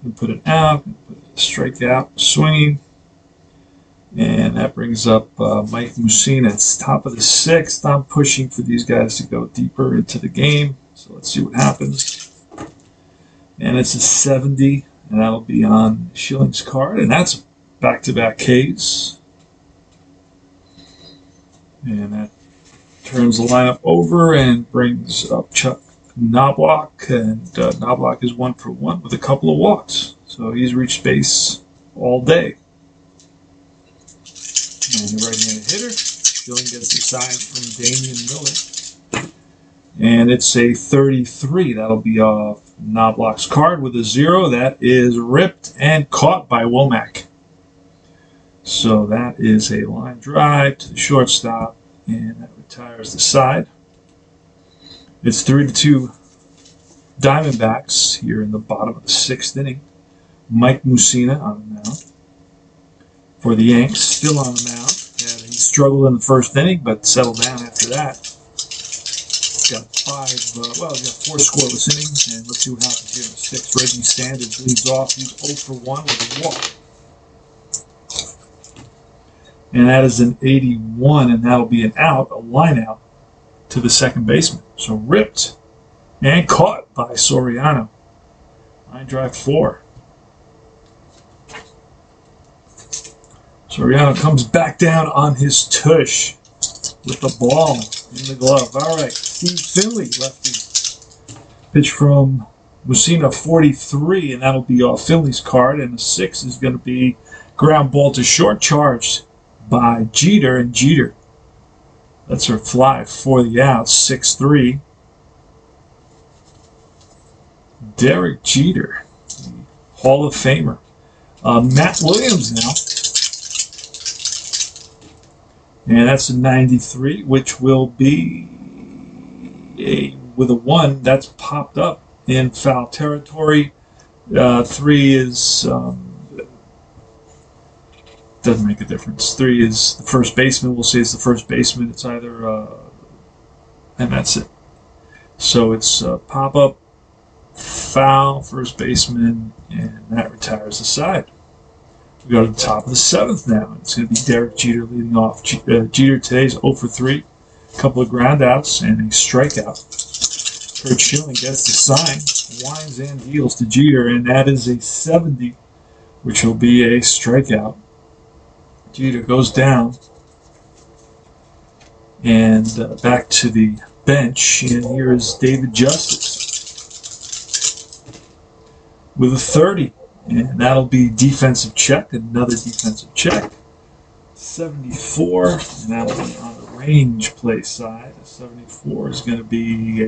We put it out, put a strikeout, swinging, and that brings up Mike Mussina. It's top of the 6th. I'm pushing for these guys to go deeper into the game, so let's see what happens. And it's a 70, and that'll be on Schilling's card, and that's back-to-back Ks. And that turns the lineup over and brings up Chuck Knobloch. And Knobloch is 1 for 1 with a couple of walks. So he's reached base all day. And the right-handed hitter. Schilling gets the sign from Damian Miller. And it's a 33. That'll be off Knobloch's card with a 0. That is ripped and caught by Womack. So that is a line drive to the shortstop, and that retires the side. It's 3-2 Diamondbacks here in the bottom of the 6th inning. Mike Mussina on the mound for the Yanks, still on the mound. And he struggled in the 1st inning, but settled down after that. He's got 4 scoreless innings, and let's see what happens here in the 6th. Reggie Sanders leads off. He's 0 for 1 with a walk. And that is an 81, and that'll be an out, a line out to the second baseman. So ripped and caught by Soriano. Line drive 4. Soriano comes back down on his tush with the ball in the glove. All right, Steve Finley, lefty. Pitch from Mussina, 43, and that'll be off Finley's card. And the 6 is going to be ground ball to short, charged by Jeter, and Jeter lets her fly for the out. 6-3. Derek Jeter, Hall of Famer. Matt Williams now. And that's a 93, which will be with a 1. That's popped up in foul territory. 3 is... doesn't make a difference. 3 is the first baseman. We'll say it's the first baseman. It's either... and that's it. So it's pop-up, foul, first baseman, and that retires the side. We go to the top of the 7th now. It's going to be Derek Jeter leading off. Jeter today's 0 for 3. A couple of ground outs and a strikeout. Kurt Schilling gets the sign, winds and deals to Jeter, and that is a 70, which will be a strikeout. Jeter goes down and back to the bench, and here is David Justice with a 30, and that'll be defensive check, another defensive check. 74, and that'll be on the range play side. A 74 is going to be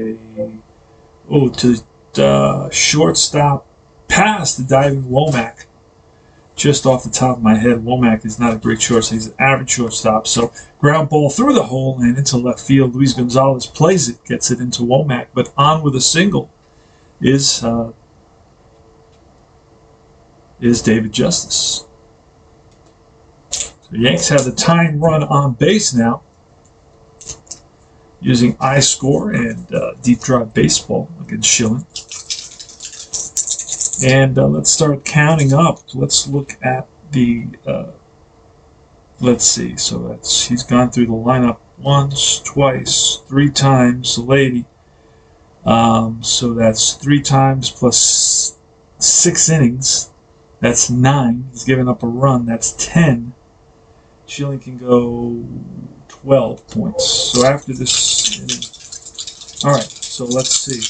to shortstop past the diving Womack. Just off the top of my head, Womack is not a great shortstop. He's an average shortstop. So ground ball through the hole and into left field. Luis Gonzalez plays it, gets it into Womack, but on with a single is David Justice. So the Yanks have the tying run on base now, using IScore and Deep Drive Baseball against Schilling. And let's start counting up. Let's look at the, let's see. So he's gone through the lineup once, twice, 3 times, the lady. So that's 3 times plus 6 innings. That's 9. He's given up a run. That's 10. Schilling can go 12 points. So after this inning, all right, so let's see.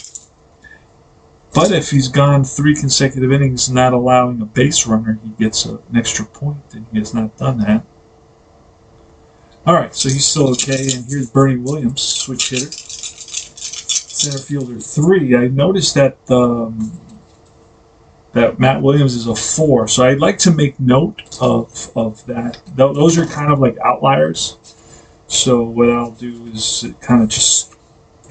But if he's gone 3 consecutive innings not allowing a base runner, he gets an extra point, and he has not done that. All right, so he's still okay, and here's Bernie Williams, switch hitter. Center fielder 3. I noticed that that Matt Williams is a 4, so I'd like to make note of that. Those are kind of like outliers. So what I'll do is kind of just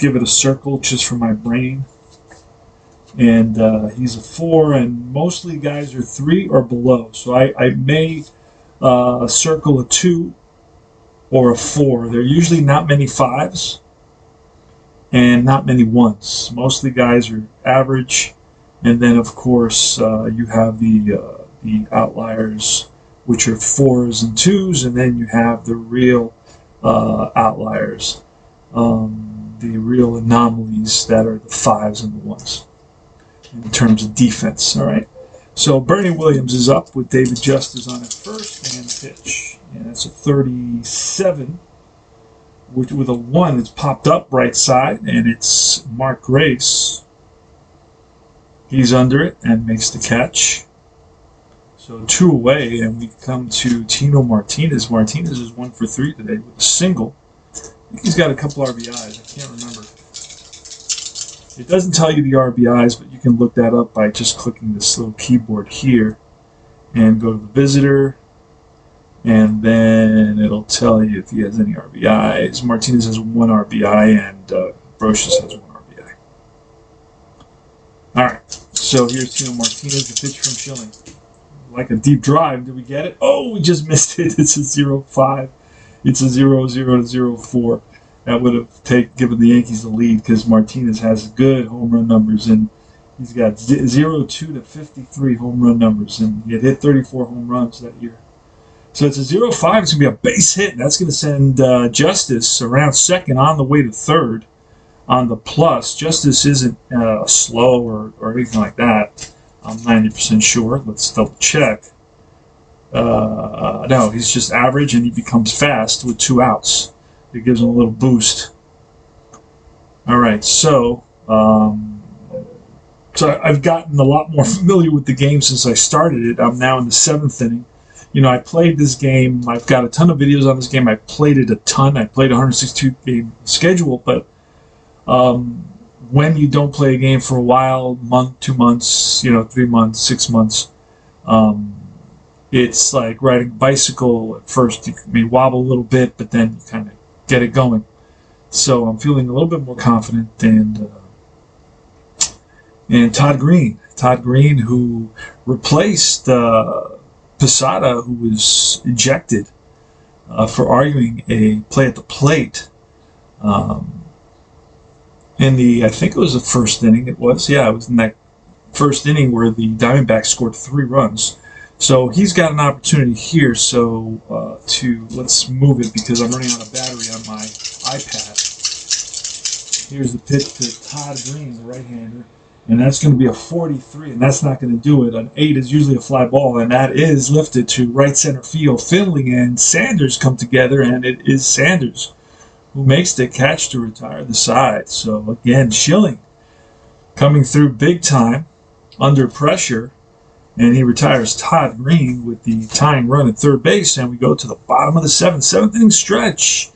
give it a circle just for my brain. And he's a 4, and mostly guys are 3 or below. So I may circle a 2 or a 4. There are usually not many 5s and not many 1s. Mostly guys are average, and then of course you have the outliers, which are 4s and 2s, and then you have the real outliers, the real anomalies that are the 5s and the 1s. In terms of defense, all right. So Bernie Williams is up with David Justice on at first and pitch, and that's a 37, with a 1 that's popped up right side, and it's Mark Grace. He's under it and makes the catch. So 2 away, and we come to Tino Martinez. Martinez is 1 for 3 today with a single. I think he's got a couple RBIs. I can't remember. It doesn't tell you the RBIs, but you can look that up by just clicking this little keyboard here and go to the visitor, and then it'll tell you if he has any RBIs. Martinez has 1 RBI, and Brocious has 1 RBI. All right, so here's Tino Martinez, the pitch from Schilling. Like a deep drive. Did we get it? Oh, we just missed it. It's a 0-5. It's a 0-0 to 0-4. That would have given the Yankees the lead, because Martinez has good home run numbers, and he's got 0-2 to 53 home run numbers, and he had hit 34 home runs that year. So it's a 0-5. It's going to be a base hit, and that's going to send Justice around second on the way to third on the plus. Justice isn't slow or anything like that. I'm 90% sure. Let's double check. No, he's just average, and he becomes fast with 2 outs. It gives him a little boost. All right, so I've gotten a lot more familiar with the game since I started it. I'm now in the 7th inning. You know, I played this game. I've got a ton of videos on this game. I played it a ton. I played a 162-game schedule, but when you don't play a game for a while, month, 2 months, 3 months, 6 months, it's like riding a bicycle. At first, you may wobble a little bit, but then you kind of get it going. So I'm feeling a little bit more confident, and Todd Green, who replaced Posada, who was ejected for arguing a play at the plate in the, I think it was the first inning. It was in that first inning where the Diamondbacks scored 3 runs So he's got an opportunity here. So let's move it because I'm running out of battery on my iPad. Here's the pitch to Todd Green, the right-hander, and that's going to be a 43, and that's not going to do it. An 8 is usually a fly ball, and that is lifted to right center field. Finley and Sanders come together, and it is Sanders who makes the catch to retire the side. So again, Schilling coming through big time, under pressure, and he retires Todd Green with the tying run at third base, and we go to the bottom of the seventh inning stretch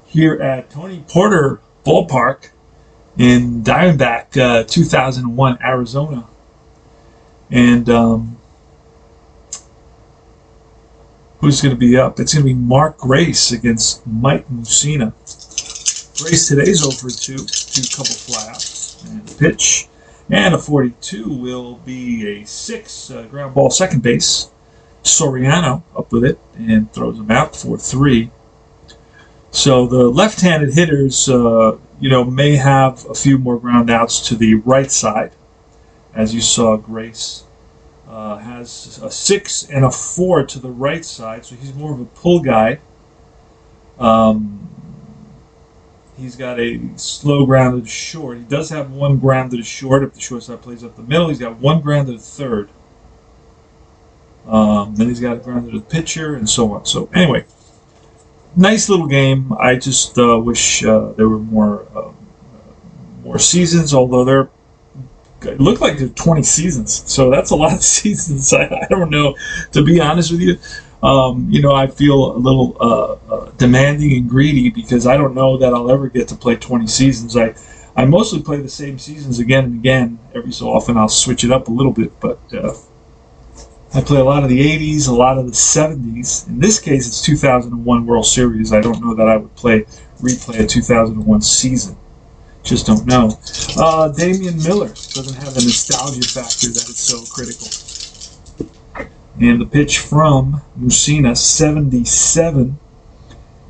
here at Tony Porter Ballpark in Diamondback, 2001 Arizona. And who's going to be up? It's going to be Mark Grace against Mike Mussina. Grace today's 0 for 2, couple fly-outs, and a pitch. And a 42 will be a 6 ground ball second base. Soriano up with it and throws him out for 3. So the left-handed hitters, may have a few more ground outs to the right side. As you saw, Grace has a 6 and a 4 to the right side, so he's more of a pull guy. He's got a slow grounded short. He does have one grounded short if the shortstop plays up the middle. He's got one grounded third. Then he's got a grounded to the pitcher and so on. So anyway, nice little game. I just wish there were more seasons, although it looked like there's 20 seasons. So that's a lot of seasons. I don't know, to be honest with you. I feel a little demanding and greedy because I don't know that I'll ever get to play 20 seasons. I mostly play the same seasons again and again. Every so often I'll switch it up a little bit, but I play a lot of the 80s, a lot of the 70s. In this case, it's 2001 World Series. I don't know that I would replay a 2001 season. Just don't know. Damian Miller doesn't have the nostalgia factor that is so critical. And the pitch from Mussina, 77.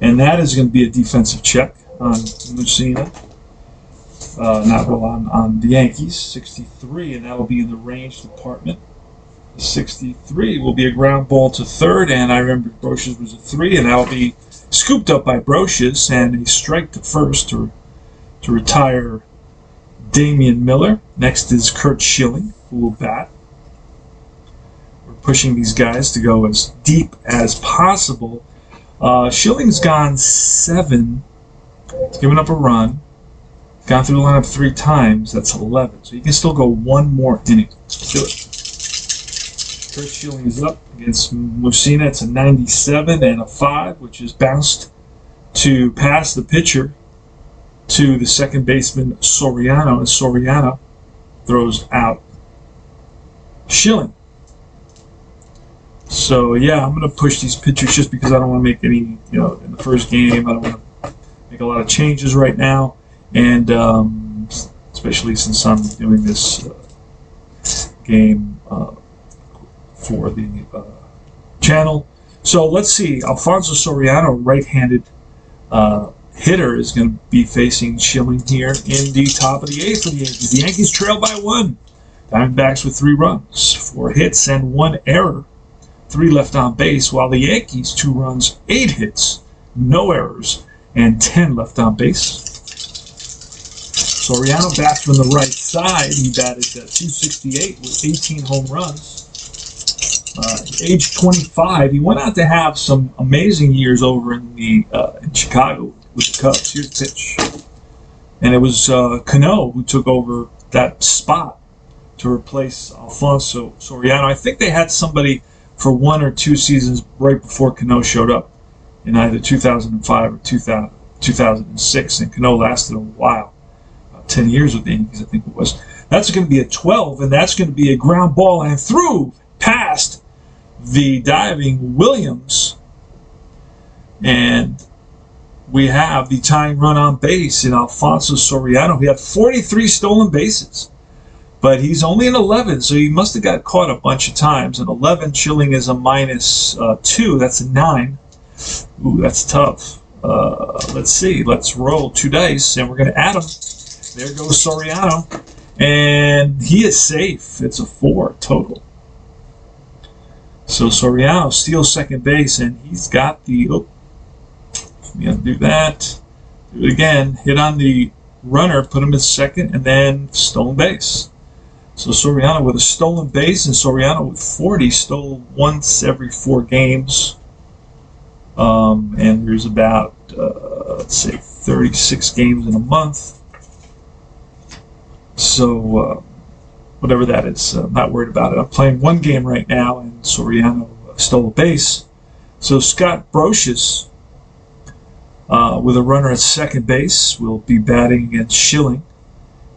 And that is going to be a defensive check on Mussina. On the Yankees, 63, and that will be in the range department. 63 will be a ground ball to third, and I remember Brocious was a 3, and that will be scooped up by Brocious, and a strike to first to retire Damian Miller. Next is Curt Schilling, who will bat. We're pushing these guys to go as deep as possible. Schilling's gone 7. He's given up a run. Gone through the lineup 3 times. That's 11. So you can still go one more inning. Let's do it. Curt Schilling is up against Mussina. It's a 97 and a 5, which is bounced to pass the pitcher to the second baseman Soriano, and Soriano throws out Schilling. So yeah, I'm going to push these pitchers just because I don't want to make any, in the first game, I don't want to make a lot of changes right now, and especially since I'm doing this game for the channel. So let's see, Alfonso Soriano, right-handed hitter, is going to be facing Schilling here in the top of the 8th for the Yankees. The Yankees trail by 1. Diamondbacks with 3 runs, 4 hits, and 1 error. 3 left on base, while the Yankees 2 runs, 8 hits, no errors, and 10 left on base. Soriano bats from the right side. He batted .268 with 18 home runs. Age 25, he went out to have some amazing years over in Chicago with the Cubs. Here's the pitch, and it was Cano who took over that spot to replace Alfonso Soriano. I think they had somebody for 1 or 2 seasons right before Cano showed up in either 2005 or 2006, and Cano lasted a while, 10 years with the Yankees, I think it was. That's going to be a 12, and that's going to be a ground ball and through past the diving Williams, and we have the tying run on base in Alfonso Soriano. He had 43 stolen bases, but he's only an 11, so he must have got caught a bunch of times. An 11, Schilling is a -2. That's a 9. Ooh, that's tough. Let's see. Let's roll 2 dice, and we're going to add them. There goes Soriano, and he is safe. It's a 4 total. So Soriano steals second base, and he's got the. Oh, we have to do that. Do it again. Hit on the runner, put him at second, and then stolen base. So Soriano with a stolen base, and Soriano with 40 stole once every 4 games. And there's about, let's say, 36 games in a month. So whatever that is, I'm not worried about it. I'm playing 1 game right now, and Soriano stole a base. So Scott Brocious, with a runner at second base, will be batting against Schilling.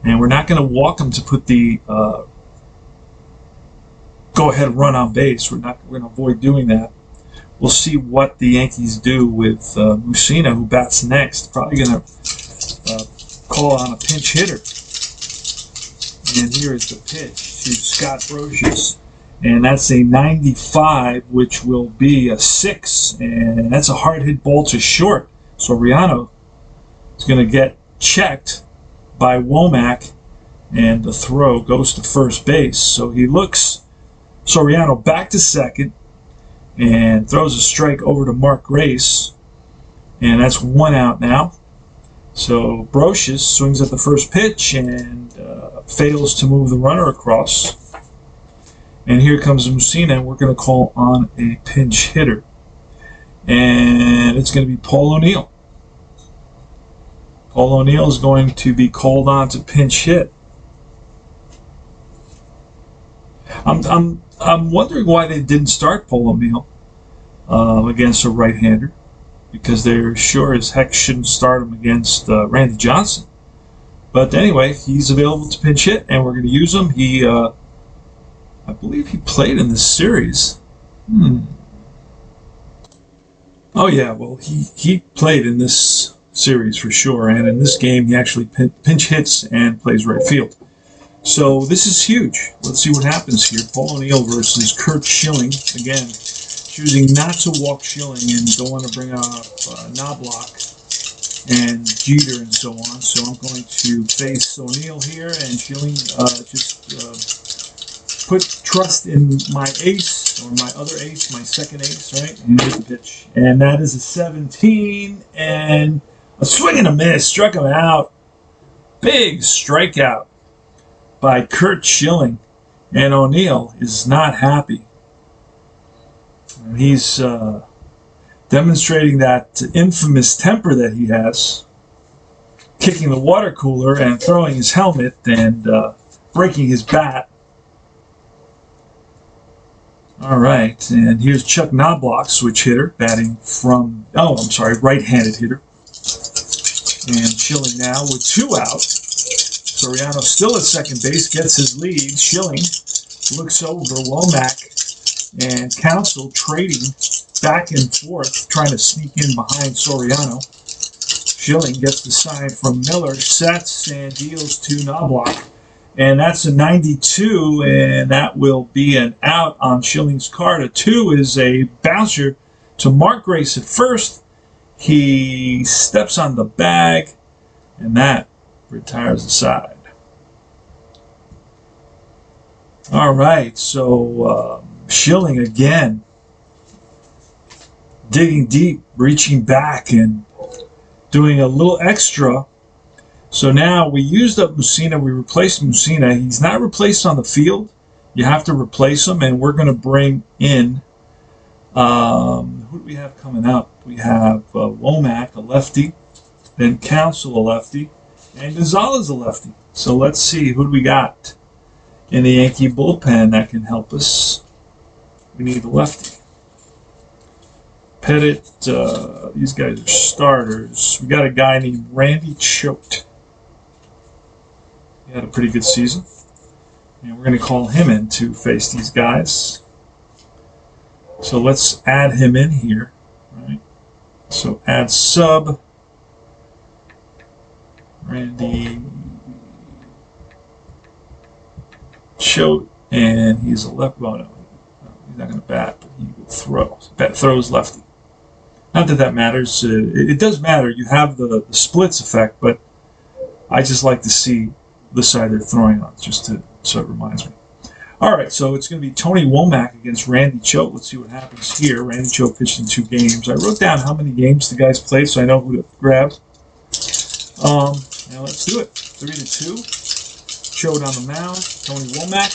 And we're not going to walk him to put the go-ahead run on base. We're going to avoid doing that. We'll see what the Yankees do with Mussina, who bats next. Probably going to call on a pinch hitter. And here is the pitch to Scott Brocious. And that's a 95, which will be a 6. And that's a hard hit ball to short. Soriano is going to get checked by Womack, and the throw goes to first base. So he looks Soriano back to second and throws a strike over to Mark Grace, and that's 1 out now. So Brocious swings at the first pitch and fails to move the runner across. And here comes Mussina, and we're going to call on a pinch hitter. And it's going to be Paul O'Neill. Paul O'Neill is going to be called on to pinch hit. I'm wondering why they didn't start Paul O'Neill against a right-hander, because they sure as heck shouldn't start him against Randy Johnson. But anyway, he's available to pinch hit, and we're going to use him. He, I believe he played in this series. Oh yeah, well he played in this series for sure, and in this game he actually pinch hits and plays right field. So this is huge. Let's see what happens here. Paul O'Neill versus Curt Schilling. Again, choosing not to walk Schilling and don't want to bring up Knobloch and Jeter and so on. So I'm going to face O'Neill here, and Schilling just put trust in my ace, or my other ace, my second ace, right? And here's the pitch. And that is a 17, and a swing and a miss. Struck him out. Big strikeout by Curt Schilling. And O'Neill is not happy. And he's demonstrating that infamous temper that he has, kicking the water cooler and throwing his helmet and breaking his bat. All right, and here's Chuck Knobloch, switch hitter, batting from, right-handed hitter. And Schilling now with 2 out. Soriano still at second base, gets his lead. Schilling looks over Womack and Counsell trading back and forth, trying to sneak in behind Soriano. Schilling gets the sign from Miller, sets and deals to Knobloch. And that's a 92, and that will be an out on Schilling's card. A 2 is a bouncer to Mark Grace at first. He steps on the bag, and that retires the side. All right, so Schilling again, digging deep, reaching back, and doing a little extra. So now we used up Mussina, we replaced Mussina. He's not replaced on the field. You have to replace him, and we're going to bring in, who do we have coming up? We have Womack, a lefty, then Counsell, a lefty, and Gonzalez, a lefty. So let's see, who do we got in the Yankee bullpen that can help us? We need a lefty. Pettit, these guys are starters. We got a guy named Randy Choate. He had a pretty good season. And we're going to call him in to face these guys. So let's add him in here. Right? So add sub. Randy Choate. And he's a left. Oh, no. He's not going to bat, but he will throw. Throws lefty. Not that that matters. It does matter. You have the splits effect, but I just like to see the side they're throwing on, so it reminds me. All right, so it's going to be Tony Womack against Randy Choate. Let's see what happens here. Randy Choate pitched in 2 games. I wrote down how many games the guys played so I know who to grab. Now let's do it. 3-2. Choate on the mound. Tony Womack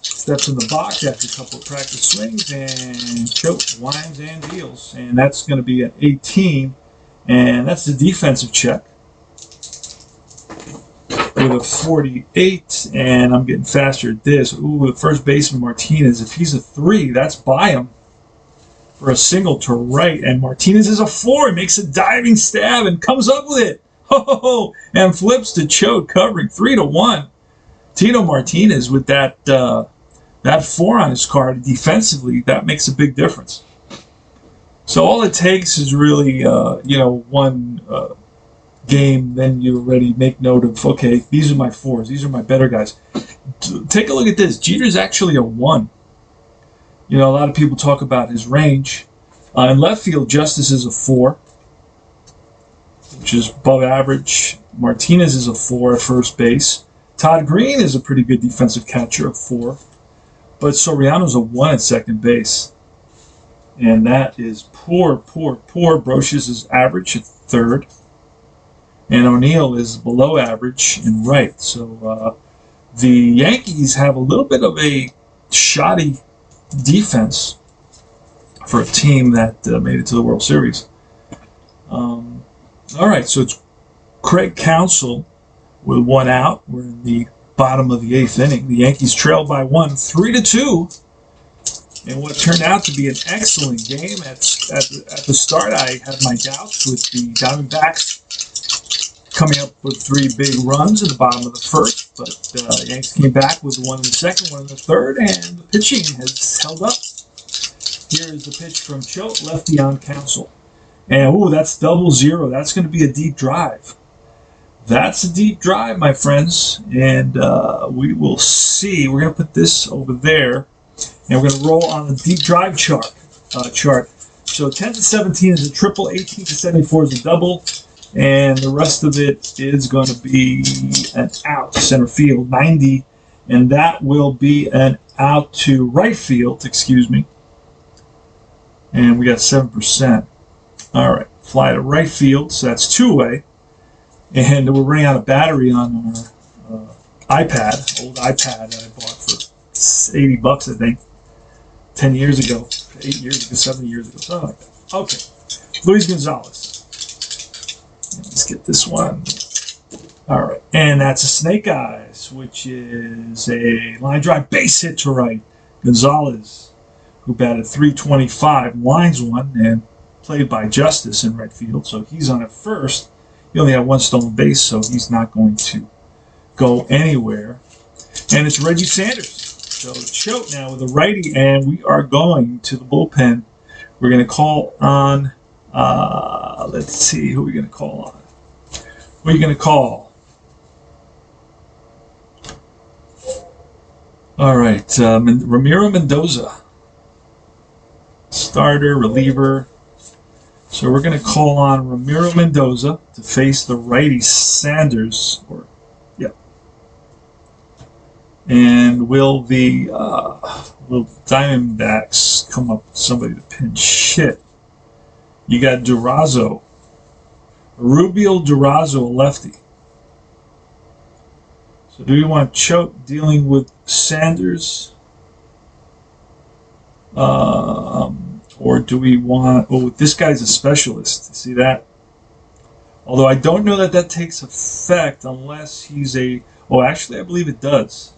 steps in the box after a couple of practice swings, and Choate winds and deals. And that's going to be an 18, and that's the defensive check with a 48, and I'm getting faster at this. Ooh, the first baseman Martinez, if he's a 3, that's by him for a single to right, and Martinez is a 4. He makes a diving stab and comes up with it. Oh, and flips to Choate, covering 3-1. Tino Martinez with that 4 on his card defensively, that makes a big difference. So all it takes is really, one game, then you already make note of, okay, these are my 4s, these are my better guys. Take a look at this. Jeter's actually a 1. A lot of people talk about his range. In left field, Justice is a 4, which is above average. Martinez is a 4 at first base. Todd Green is a pretty good defensive catcher, a 4. But Soriano's a 1 at second base. And that is poor. Brocious is average at third. And O'Neill is below average in right. So the Yankees have a little bit of a shoddy defense for a team that made it to the World Series. All right, so it's Craig Counsell with 1 out. We're in the bottom of the 8th inning. The Yankees trail by 1, 3-2. And what turned out to be an excellent game. At the start, I had my doubts with the Diamondbacks coming up with 3 big runs in the bottom of the first, but the Yankees came back with 1 in the second, 1 in the third, and the pitching has held up. Here is the pitch from Choate, lefty on Counsell. And, ooh, that's 0-0. That's going to be a deep drive. That's a deep drive, my friends, and we will see. We're going to put this over there, and we're going to roll on the deep drive chart. So 10-17 is a triple, 18-74 is a double, and the rest of it is going to be an out, center field, 90, and that will be an out to right field, and we got 7%. All right, fly to right field, so that's 2-way, and we're running out of battery on our iPad, old iPad that I bought for $80, I think, 10 years ago, 8 years ago, 7 years ago, something like that. Okay, Luis Gonzalez. Let's get this one. All right, and that's a snake eyes, which is a line drive base hit to right. Gonzalez, who batted .325, lines one and played by Justice in right field, so he's on at first. He only had 1 stolen base, so he's not going to go anywhere. And it's Reggie Sanders. So Choate now with a righty, and we are going to the bullpen. We're going to call on, let's see, who are we going to call on? Who are you going to call? All right, Ramiro Mendoza. Starter, reliever. So we're going to call on Ramiro Mendoza to face the righty Sanders. And will the Diamondbacks come up with somebody to pinch hit? You got Durazo. Rubio Durazo, a lefty. So do we want Choate dealing with Sanders? Or do we want... Oh, this guy's a specialist. See that? Although I don't know that takes effect unless he's a... Oh, actually, I believe it does.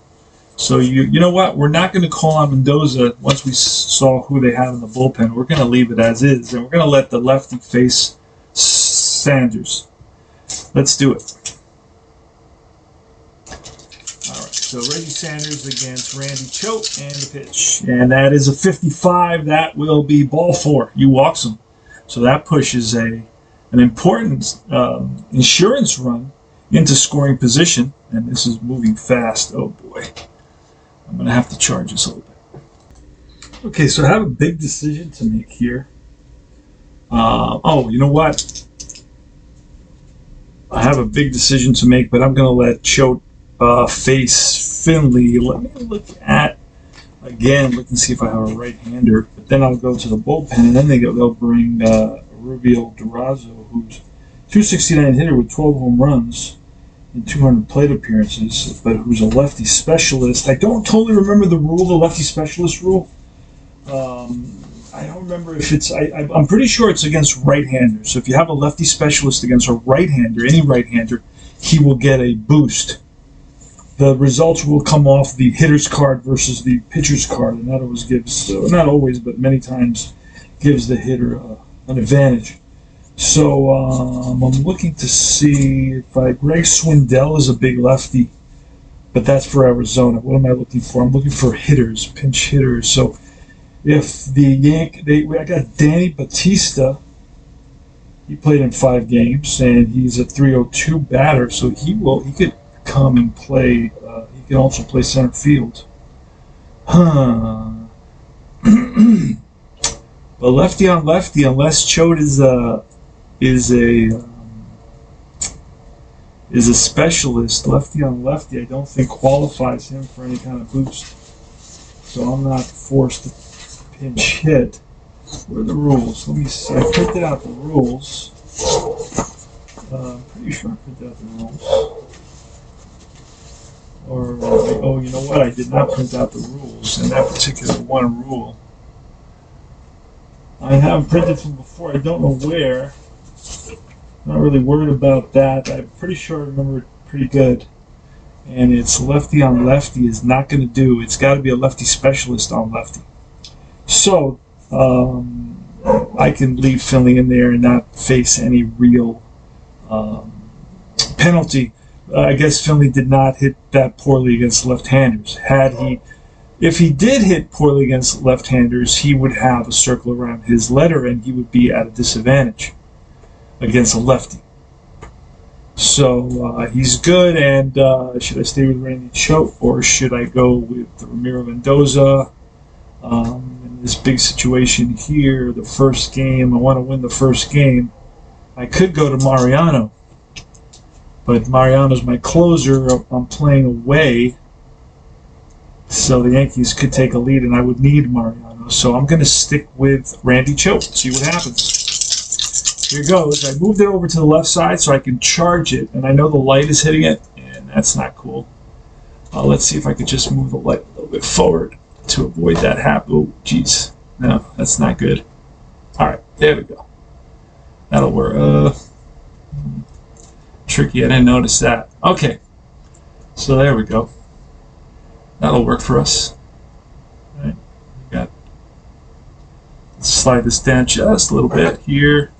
So you know what? We're not going to call on Mendoza once we saw who they have in the bullpen. We're going to leave it as is, and we're going to let the lefty face Sanders. Let's do it. All right, so Reggie Sanders against Randy Choate, and the pitch. And that is a 55. That will be ball 4. You walks him. So that pushes an important insurance run into scoring position, and this is moving fast. Oh boy. I'm going to have to charge this a little bit. Okay, so I have a big decision to make here. You know what? I have a big decision to make, but I'm going to let Choate face Finley. Let me look at, again, look and see if I have a right-hander. But then I'll go to the bullpen, and then they'll bring Rubio Durazo, who's 269 hitter with 12 home runs and 200 plate appearances, but who's a lefty specialist. I don't totally remember the rule, the lefty specialist rule. I don't remember if it's, I'm pretty sure it's against right-handers. So if you have a lefty specialist against a right-hander, any right-hander, he will get a boost. The results will come off the hitter's card versus the pitcher's card, and that always gives, not always, but many times gives the hitter an advantage. So I'm looking to see if Greg Swindell is a big lefty, but that's for Arizona. What am I looking for? I'm looking for hitters, pinch hitters. So if I got Danny Batista. He played in 5 games, and he's a .302 batter, so he could come and play. He can also play center field. But lefty on lefty, unless Choate is a specialist, lefty on lefty, I don't think qualifies him for any kind of boost. So I'm not forced to pinch hit. What are the rules? Let me see. I printed out the rules. I'm pretty sure I printed out the rules. Or, oh, you know what? I did not print out the rules in that particular one rule. I have printed from before. I don't know where. Not really worried about that. I'm pretty sure I remember it pretty good. And it's lefty on lefty is not going to do. It's got to be a lefty specialist on lefty. So, I can leave Finley in there and not face any real penalty. I guess Finley did not hit that poorly against left-handers. If he did hit poorly against left-handers, he would have a circle around his letter and he would be at a disadvantage against a lefty. So he's good, and should I stay with Randy Choate or should I go with Ramiro Mendoza? In this big situation here, the first game, I want to win the first game. I could go to Mariano, but Mariano's my closer. I'm playing away, so the Yankees could take a lead, and I would need Mariano. So I'm going to stick with Randy Choate, see what happens. Here goes. I moved it over to the left side so I can charge it, and I know the light is hitting it, and that's not cool. Let's see if I could just move the light a little bit forward to avoid that happen. Oh, geez. No, that's not good. All right, there we go. That'll work. Tricky, I didn't notice that. Okay, so there we go. That'll work for us. All right, let's slide this down just a little bit here.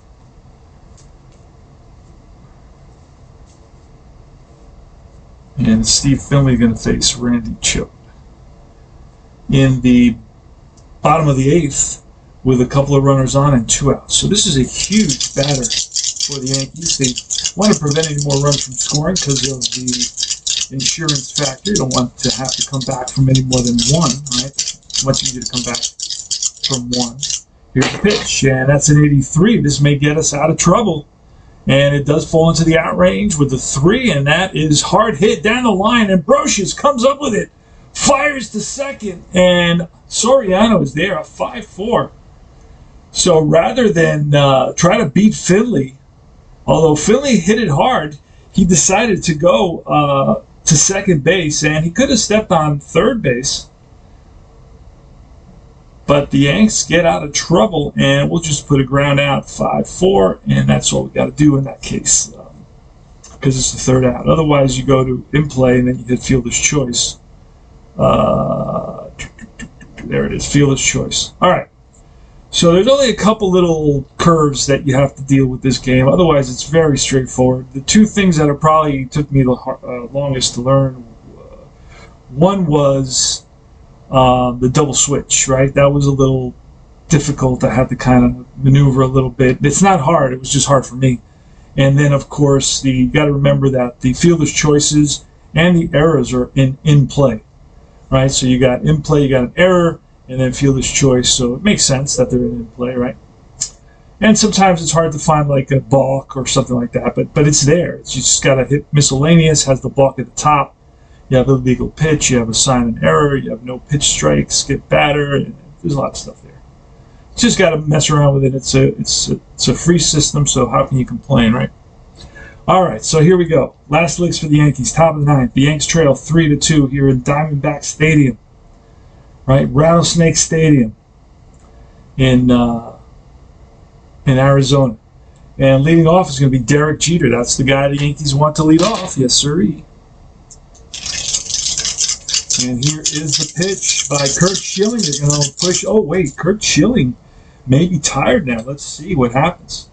And Steve Finley going to face Randy Choate in the bottom of the 8th with a couple of runners on and 2 outs. So this is a huge batter for the Yankees. They want to prevent any more runs from scoring because of the insurance factor. You don't want to have to come back from any more than 1, right? It's much easier to come back from 1. Here's the pitch, and that's an 83. This may get us out of trouble. And it does fall into the out range with the 3, and that is hard hit down the line, and Brocious comes up with it, fires to second, and Soriano is there, a 5-4. So rather than try to beat Finley, although Finley hit it hard, he decided to go to second base, and he could have stepped on third base. But the Yanks get out of trouble, and we'll just put a ground out, 5-4, and that's all we got to do in that case, because it's the third out. Otherwise, you go to in play, and then you hit fielder's choice. There it is, fielder's choice. All right. So there's only a couple little curves that you have to deal with this game. Otherwise, it's very straightforward. The 2 things that probably took me the longest to learn, one was the double switch, right? That was a little difficult. I had to kind of maneuver a little bit. It's not hard. It was just hard for me. And then, of course, you got to remember that the fielder's choices and the errors are in play, right? So you got in play, you got an error, and then fielder's choice. So it makes sense that they're in play, right? And sometimes it's hard to find like a balk or something like that, but it's there. It's, you just got to hit miscellaneous, has the balk at the top. You have illegal pitch, you have assignment error, you have no pitch strike, skip batter, and there's a lot of stuff there. You just got to mess around with it. It's a free system, so how can you complain, right? All right, so here we go. Last licks for the Yankees, top of the ninth. The Yanks trail 3-2 here in Diamondback Stadium, right? Rattlesnake Stadium in Arizona. And leading off is going to be Derek Jeter. That's the guy the Yankees want to lead off. Yes, sirree. And here is the pitch by Curt Schilling. They're going to push. Oh, wait. Curt Schilling may be tired now. Let's see what happens.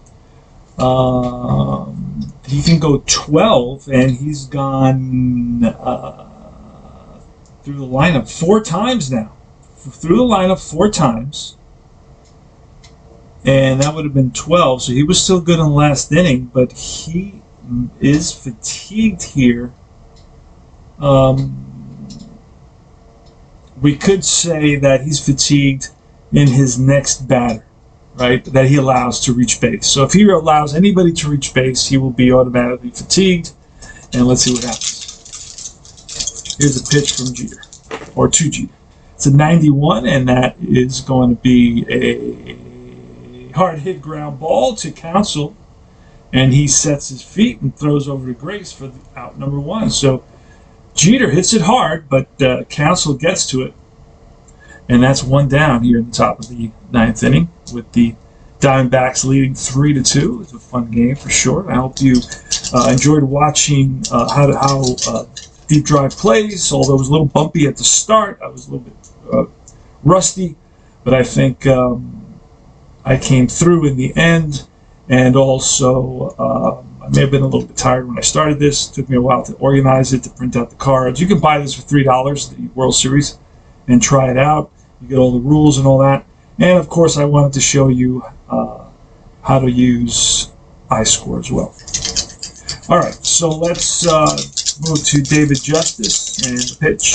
He can go 12, and he's gone through the lineup 4 times now. Through the lineup 4 times. And that would have been 12. So he was still good in the last inning, but he is fatigued here. We could say that he's fatigued in his next batter, right? That he allows to reach base. So if he allows anybody to reach base, he will be automatically fatigued. And let's see what happens. Here's a pitch from Jeter, or to Jeter. It's a 91, and that is going to be a hard hit ground ball to Counsell. And he sets his feet and throws over to Grace for the out number 1. So Jeter hits it hard, but Counsell gets to it. And that's 1 down here in the top of the 9th inning with the Diamondbacks leading 3-2. It's a fun game for sure. I hope you enjoyed watching how deep drive plays, although it was a little bumpy at the start. I was a little bit rusty, but I think I came through in the end. And also, I may have been a little bit tired when I started this. It took me a while to organize it, to print out the cards. You can buy this for $3, the World Series, and try it out. You get all the rules and all that. And, of course, I wanted to show you how to use IScore as well. All right, so let's move to David Justice and the pitch.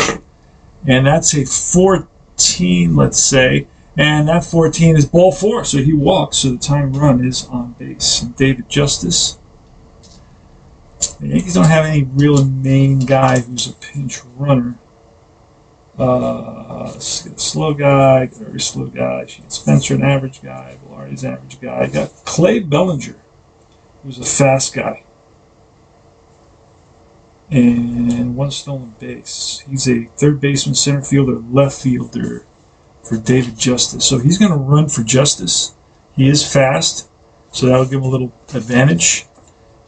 And that's a 14, let's say. And that 14 is ball 4, so he walks, so the tying run is on base. And David Justice. The Yankees don't have any real main guy who's a pinch runner. Let's get a slow guy, get a very slow guy. Spencer, an average guy. Velarde's an average guy. I got Clay Bellinger, who's a fast guy. And 1 stolen base. He's a third baseman, center fielder, left fielder for David Justice. So he's going to run for Justice. He is fast, so that'll give him a little advantage.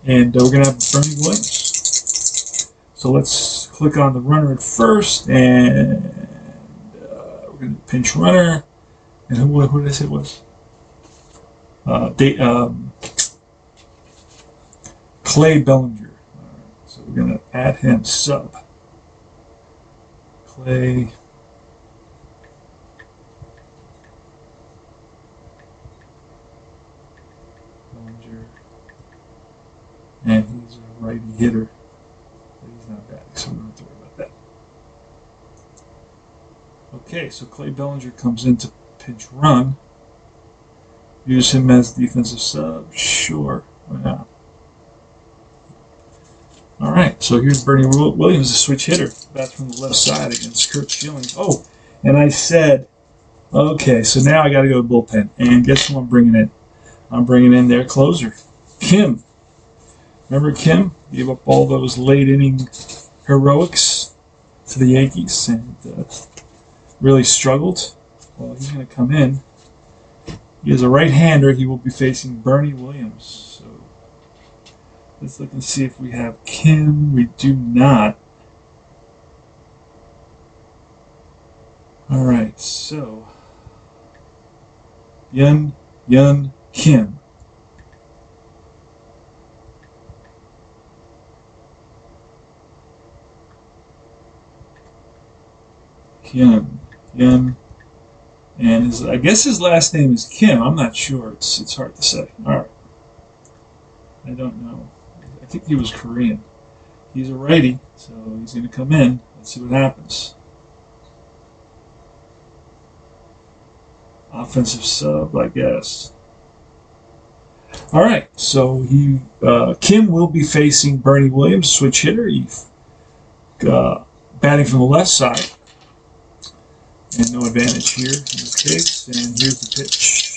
And we're going to have Bernie Williams. So let's click on the runner at first, and we're going to pinch runner. And who did I say it was? Clay Bellinger. So we're going to add him sub. Clay Bellinger. And he's a righty hitter. But he's not batting, so we don't have to worry about that. Okay, so Clay Bellinger comes in to pinch run. Use him as defensive sub. Sure, why not? All right, so here's Bernie Williams, a switch hitter. Bats from the left side against Curt Schilling. Oh, and I said, okay, so now I got to go to bullpen. And guess who I'm bringing in? I'm bringing in their closer, Kim. Remember Kim? Gave up all those late inning heroics to the Yankees and really struggled. Well, he's going to come in. He is a right-hander. He will be facing Bernie Williams. So let's look and see if we have Kim. We do not. All right, so Yun Kim. Yun. And I guess his last name is Kim. I'm not sure. It's hard to say. All right. I don't know. I think he was Korean. He's a righty, so he's going to come in. Let's see what happens. Offensive sub, I guess. All right. So Kim will be facing Bernie Williams, switch hitter. batting from the left side. And no advantage here in this case. And here's the pitch.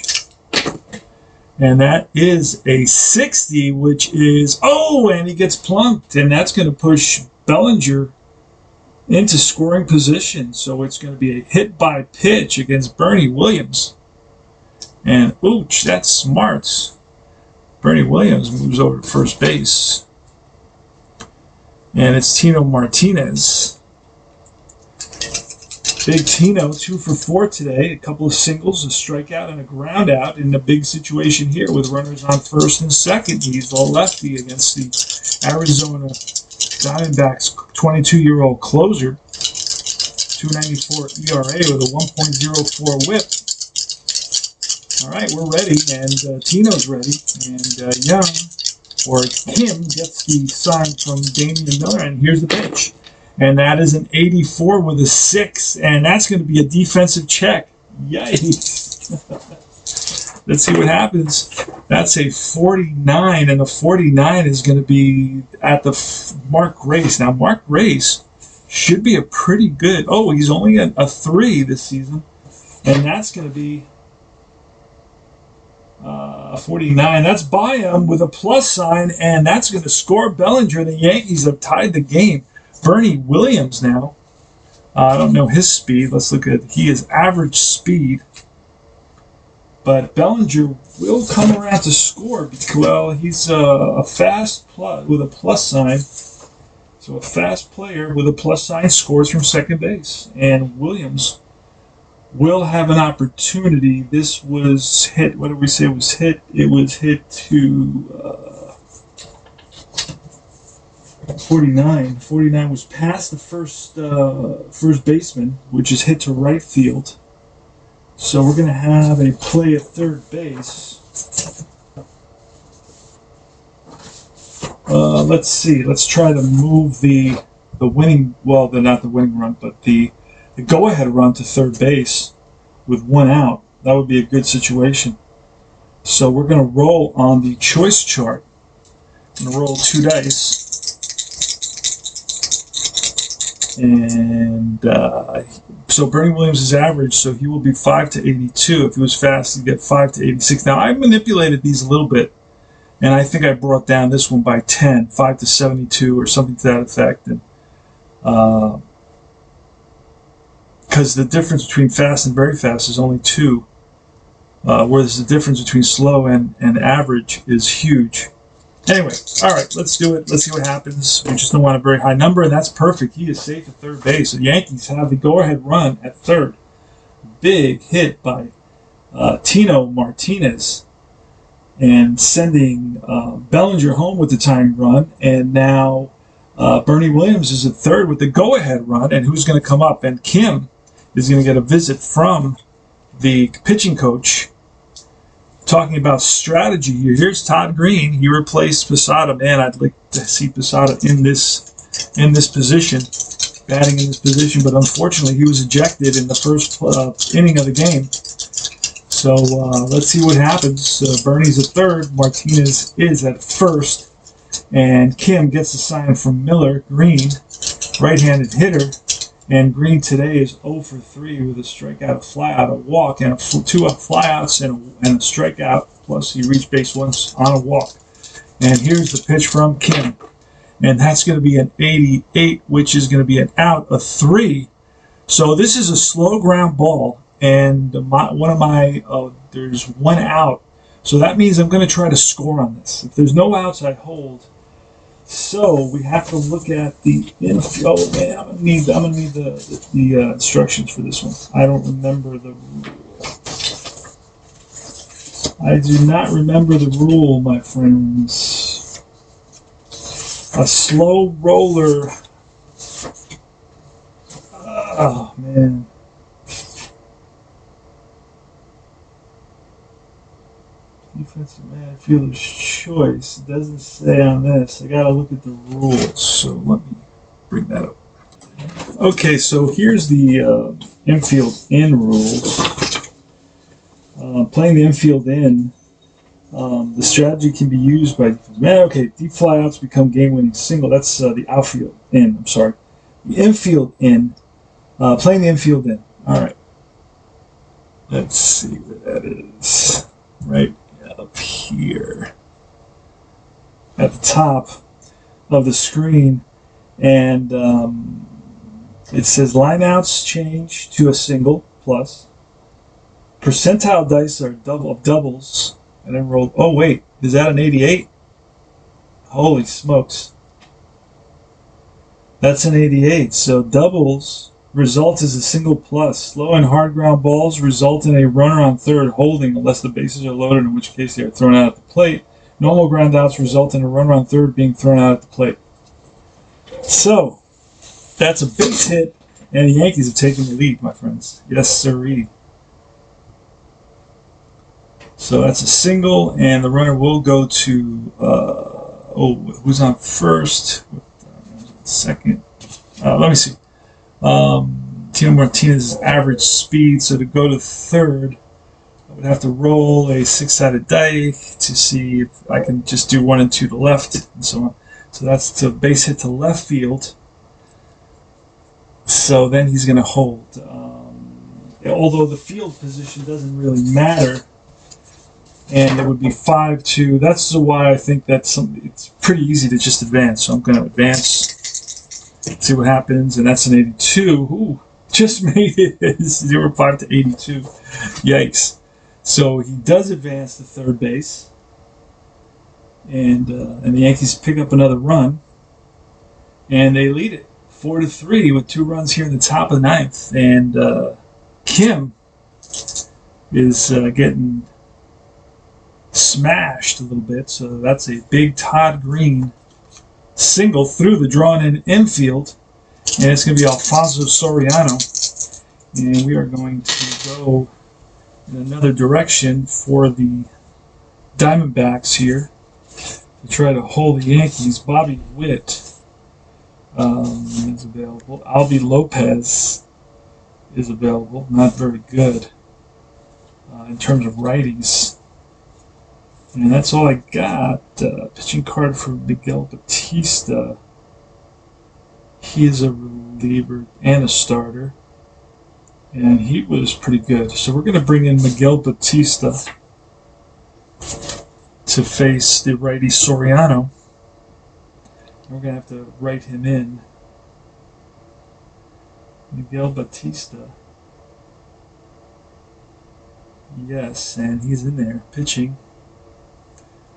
And that is a 60, which is, oh, and he gets plunked. And that's going to push Bellinger into scoring position. So it's going to be a hit by pitch against Bernie Williams. And, ooch, that's smart. Bernie Williams moves over to first base. And it's Tino Martinez. Big Tino, 2 for 4 today. A couple of singles, a strikeout, and a ground out in a big situation here with runners on first and second. He's the lefty against the Arizona Diamondbacks 22-year-old closer. 2.94 ERA with a 1.04 whip. All right, we're ready, and Tino's ready. And Young, or Kim, gets the sign from Damian Miller, and here's the pitch. And that is an 84 with a 6, and that's going to be a defensive check. Yikes. Let's see what happens. That's a 49, and the 49 is going to be at the Mark Grace. Now, Mark Grace should be a pretty good, oh, he's only a 3 this season, and that's going to be 49. That's by him with a plus sign, and that's going to score Bellinger. The Yankees have tied the game. Bernie Williams now. I don't know his speed. Let's look at, he is average speed. But Bellinger will come around to score because, well, he's a fast plus with a plus sign. So a fast player with a plus sign scores from second base. And Williams will have an opportunity. This was hit, what did we say it was hit? It was hit to 49. 49 was past the first baseman, which is hit to right field. So we're going to have a play at third base. Let's see. Let's try to move the winning, well, not the winning run, but the go-ahead run to third base with 1 out. That would be a good situation. So we're going to roll on the choice chart. I'm going to roll 2 dice. And so Bernie Williams is average, so he will be 5 to 82. If he was fast, he'd get 5 to 86. Now, I manipulated these a little bit, and I think I brought down this one by 10, 5 to 72 or something to that effect. And because the difference between fast and very fast is only 2, whereas the difference between slow and average is huge. Anyway, all right, let's do it. Let's see what happens. We just don't want a very high number, and that's perfect. He is safe at third base. The Yankees have the go-ahead run at third. Big hit by Tino Martinez, and sending Bellinger home with the tying run. And now Bernie Williams is at third with the go-ahead run, and who's going to come up? And Kim is going to get a visit from the pitching coach, talking about strategy here. Here's Todd Green. He replaced Posada. Man, I'd like to see Posada in this position, batting in this position, but unfortunately he was ejected in the first inning of the game. So let's see what happens. Bernie's at third. Martinez is at first. And Kim gets a sign from Miller. Green, right-handed hitter. And Green today is 0 for 3 with a strikeout, a flyout, a walk, and 2 flyouts and a strikeout. Plus, he reached base once on a walk. And here's the pitch from Kim. And that's going to be an 88, which is going to be an out, a 3. So this is a slow ground ball. And there's 1 out. So that means I'm going to try to score on this. If there's no outs, I hold. So we have to look at the infield. Oh man, I'm gonna need the instructions for this one. I don't remember the rule. I do not remember the rule, my friends. A slow roller. Oh man. Defensive man fielder's choice. It doesn't say on this. I gotta look at the rules. So let me bring that up. Okay, so here's the infield in rules. Playing the infield in, the strategy can be used by deep flyouts become game-winning single. That's the outfield in. I'm sorry. the infield in, playing the infield in. All right. Let's see where that is. Right up here at the top of the screen, and it says lineouts change to a single plus. Percentile dice are doubles, and then roll. Oh wait, is that an 88? Holy smokes, that's an 88. So doubles result is a single plus. Slow and hard ground balls result in a runner on third holding unless the bases are loaded, in which case they are thrown out at the plate. Normal ground outs result in a runner on third being thrown out at the plate. So that's a base hit, and the Yankees have taken the lead, my friends. Yes, sirree. So that's a single, and the runner will go to, who's on first? Second. Let me see. Tino Martinez's average speed, so to go to third, I would have to roll a 6-sided die to see if I can just do 1 and 2 to left, and so on. So that's the base hit to left field. So then he's going to hold. Although the field position doesn't really matter, and it would be 5-2. That's why I think it's pretty easy to just advance. So I'm going to advance, see what happens, and that's an 82. Ooh, just made it 0-5 to 82. Yikes. So he does advance to third base, and the Yankees pick up another run, and they lead it 4-3 with 2 runs here in the top of the ninth. And Kim is getting smashed a little bit, so that's a big Todd Green single through the drawn-in infield, and it's going to be Alfonso Soriano, and we are going to go in another direction for the Diamondbacks here to try to hold the Yankees. Bobby Witt is available. Albie Lopez is available. Not very good in terms of righties. And that's all I got. Pitching card for Miguel Batista. He is a reliever and a starter, and he was pretty good. So we're going to bring in Miguel Batista to face the righty Soriano. We're going to have to write him in. Miguel Batista. Yes, and he's in there pitching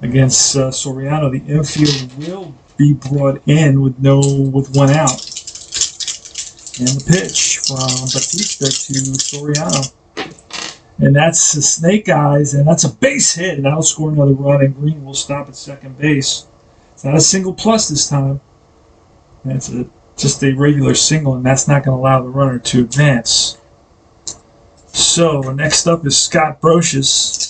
against Soriano. The infield will be brought in with 1 out. And the pitch from Batista to Soriano. And that's the snake eyes, and that's a base hit, and that'll score another run, and Green will stop at second base. It's not a single plus this time. It's just a regular single, and that's not going to allow the runner to advance. So next up is Scott Brocious.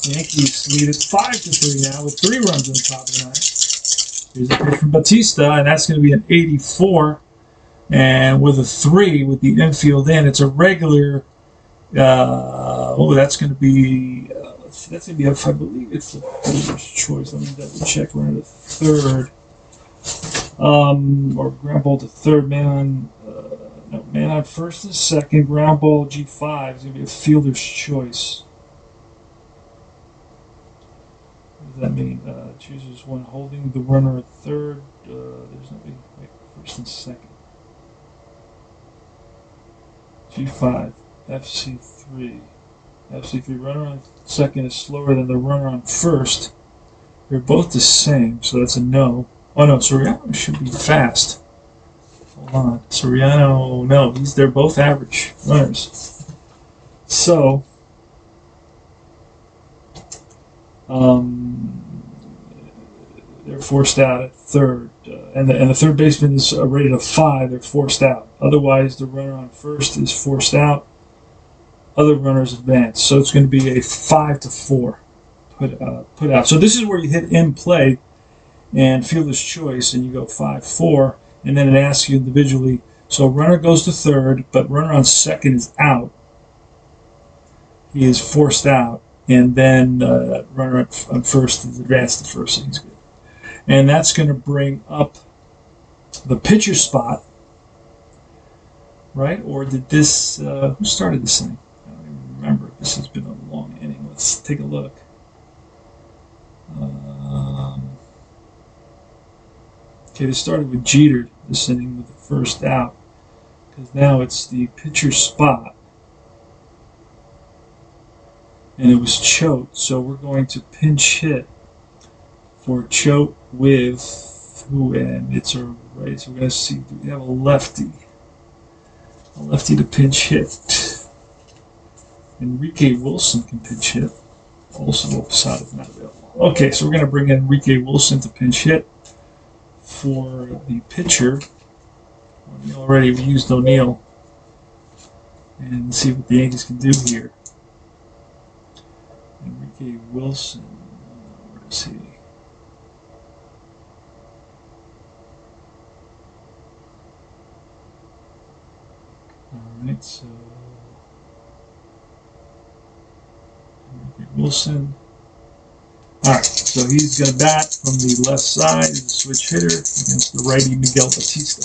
The Yankees lead it 5-3 now with 3 runs in the top of the ninth. Here's a pitch from Batista, and that's going to be an 84. And with a 3 with the infield in, it's a regular. That's going to be. That's going to be. I believe it's the fielder's choice. Let me double check. We're in the third. Or ground ball to third. Man on first and second. Ground ball G5 is going to be a fielder's choice. What does that mean? Chooses one holding the runner at third. There's nobody. Wait, first and second. G5, FC3. FC3 runner on second is slower than the runner on first. They're both the same, so that's a no. Oh no, Soriano should be fast. Hold on. Soriano, no, they're both average runners. So, they're forced out at third. And the third baseman is rated a 5. They're forced out. Otherwise, the runner on first is forced out. Other runners advance. So it's going to be a 5-4 put out. So this is where you hit in play and fielder's choice, and you go 5-4, and then it asks you individually. So runner goes to third, but runner on second is out. He is forced out, and then runner on first is advanced to first, so he's good. And that's going to bring up the pitcher spot right? Or did this, who started this thing? I don't even remember. This has been a long inning. Let's take a look. Okay, this started with Jeter, this inning with the first out. Because now it's the pitcher's spot. And it was Choate, so we're going to pinch hit for Choate with who, and it's a right. So we're going to see, do we have a lefty? A lefty to pinch hit. Enrique Wilson can pinch hit. Also, Posada's not available. Okay, so we're going to bring in Enrique Wilson to pinch hit for the pitcher. Already we used O'Neill. And see what the Yankees can do here. Enrique Wilson, where is he? Alright, so Enrique Wilson. Alright, so he's going to bat from the left side as a switch hitter against the righty Miguel Batista.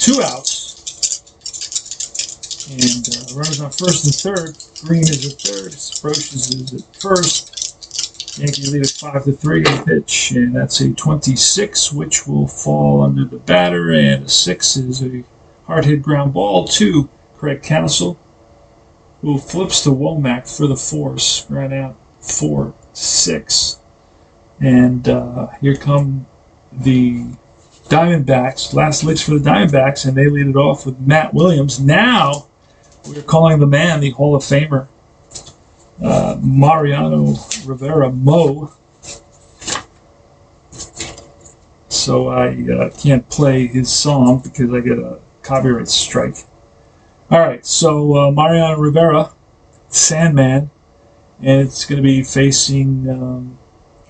2 outs. And runners on first and third. Green is at third. Sproches is at first. Yankees lead at 5-3 on pitch, and that's a 26, which will fall under the batter, and a 6 is a hard hit ground ball to Craig Counsell, who flips to Womack for the force. Right out 4-6, and here come the Diamondbacks. Last licks for the Diamondbacks, and they lead it off with Matt Williams. Now we're calling the man, the Hall of Famer, Mariano Rivera, Mo. So I can't play his song because I get a copyright strike. All right, so Mariano Rivera, Sandman, and it's going to be facing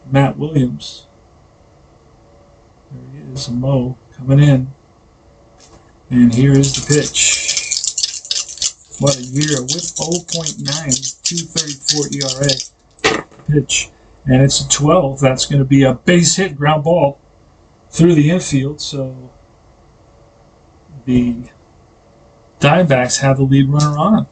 Matt Williams. There he is, Mo coming in, and here is the pitch. What a year, with 0.9, 2.34 ERA pitch, and it's a 12. That's going to be a base hit ground ball through the infield, so the Diamondbacks have the lead runner on.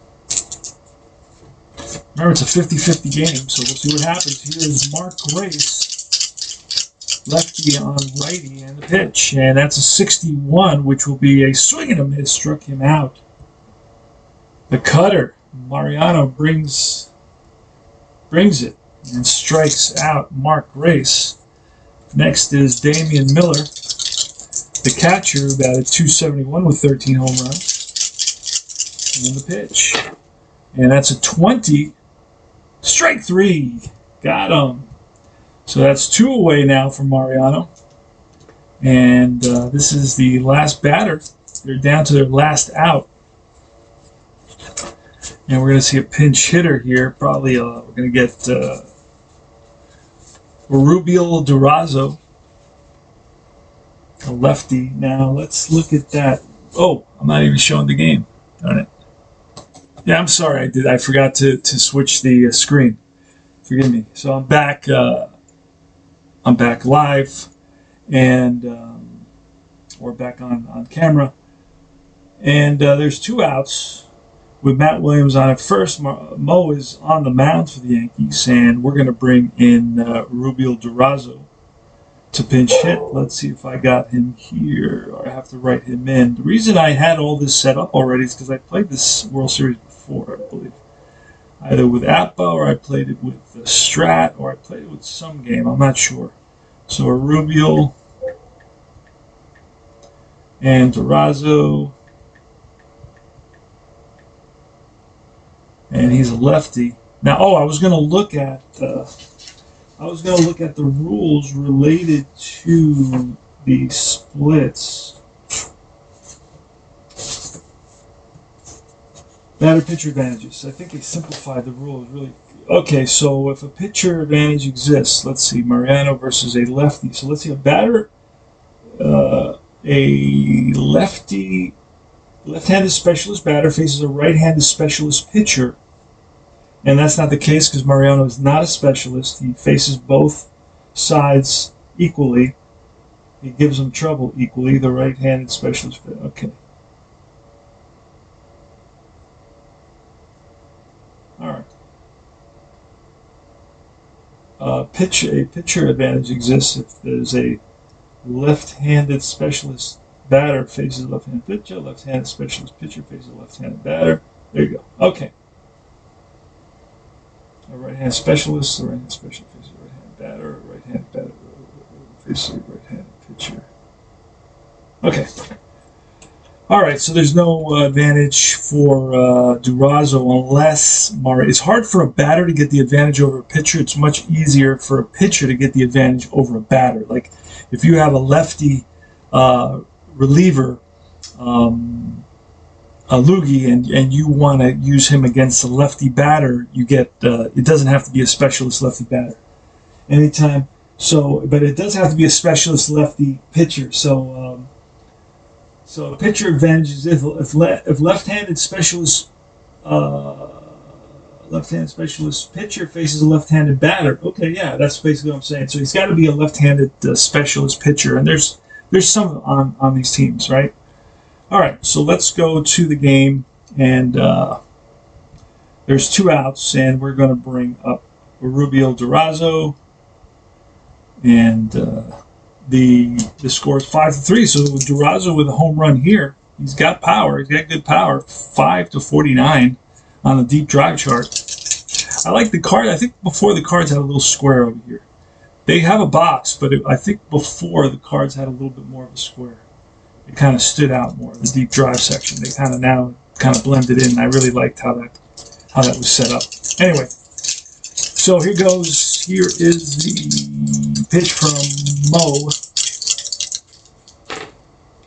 Remember, it's a 50-50 game, so we'll see what happens. Here is Mark Grace, lefty on righty, and the pitch, and that's a 61, which will be a swing and a miss. Struck him out. The cutter, Mariano brings it and strikes out Mark Grace. Next is Damian Miller, the catcher, batted .271 with 13 home runs. And the pitch. And that's a 20. Strike 3. Got him. So that's 2 away now from Mariano. And this is the last batter. They're down to their last out. And we're going to see a pinch hitter here. Probably we're going to get Rubiel Durazo, a lefty. Now let's look at that. Oh, I'm not even showing the game. Darn it. Yeah, I'm sorry. I forgot to switch the screen. Forgive me. So I'm back. I'm back live, and we're back on camera. And there's 2 outs with Matt Williams on at first. Mo is on the mound for the Yankees, and we're going to bring in Rubiel Durazo to pinch hit. Let's see if I got him here, or I have to write him in. The reason I had all this set up already is because I played this World Series before, I believe. Either with Appa, or I played it with Strat, or I played it with some game. I'm not sure. So Rubiel and Durazo. And he's a lefty. Now, I was going to look at the rules related to the splits. Batter pitcher advantages. I think they simplified the rules really. Okay, so if a pitcher advantage exists, let's see, Mariano versus a lefty. So let's see, a batter, a lefty, left-handed specialist batter faces a right-handed specialist pitcher. And that's not the case because Mariano is not a specialist. He faces both sides equally. He gives them trouble equally, the right-handed specialist. Okay. All right. A pitcher advantage exists if there's a left-handed specialist batter faces a left-handed pitcher, left-handed specialist pitcher faces a left-handed batter. There you go. Okay. A right-handed specialist, a right-handed specialist faces a right-handed batter, a right-handed batter faces a right-handed pitcher. Okay. All right, so there's no advantage for Durazo unless it's hard for a batter to get the advantage over a pitcher. It's much easier for a pitcher to get the advantage over a batter. Like if you have a lefty reliever, a loogie, and you want to use him against a lefty batter, you get it doesn't have to be a specialist lefty batter anytime. So, but it does have to be a specialist lefty pitcher. So. So pitcher advantage is if left-handed specialist pitcher faces a left-handed batter. Okay, yeah, that's basically what I'm saying. So he's got to be a left-handed specialist pitcher, and there's some on these teams, right? All right, so let's go to the game, and there's 2 outs, and we're going to bring up Rubio Durazo, and the score is 5-3. So Durazo with a home run here. He's got power. He's got good power. 5-49 on the deep drive chart. I like the card. I think before the cards had a little square over here. They have a box, but I think before the cards had a little bit more of a square. It kind of stood out more. The deep drive section. They kind of now blended in. I really liked how that was set up. Anyway, so here goes. Here is the pitch from Mo.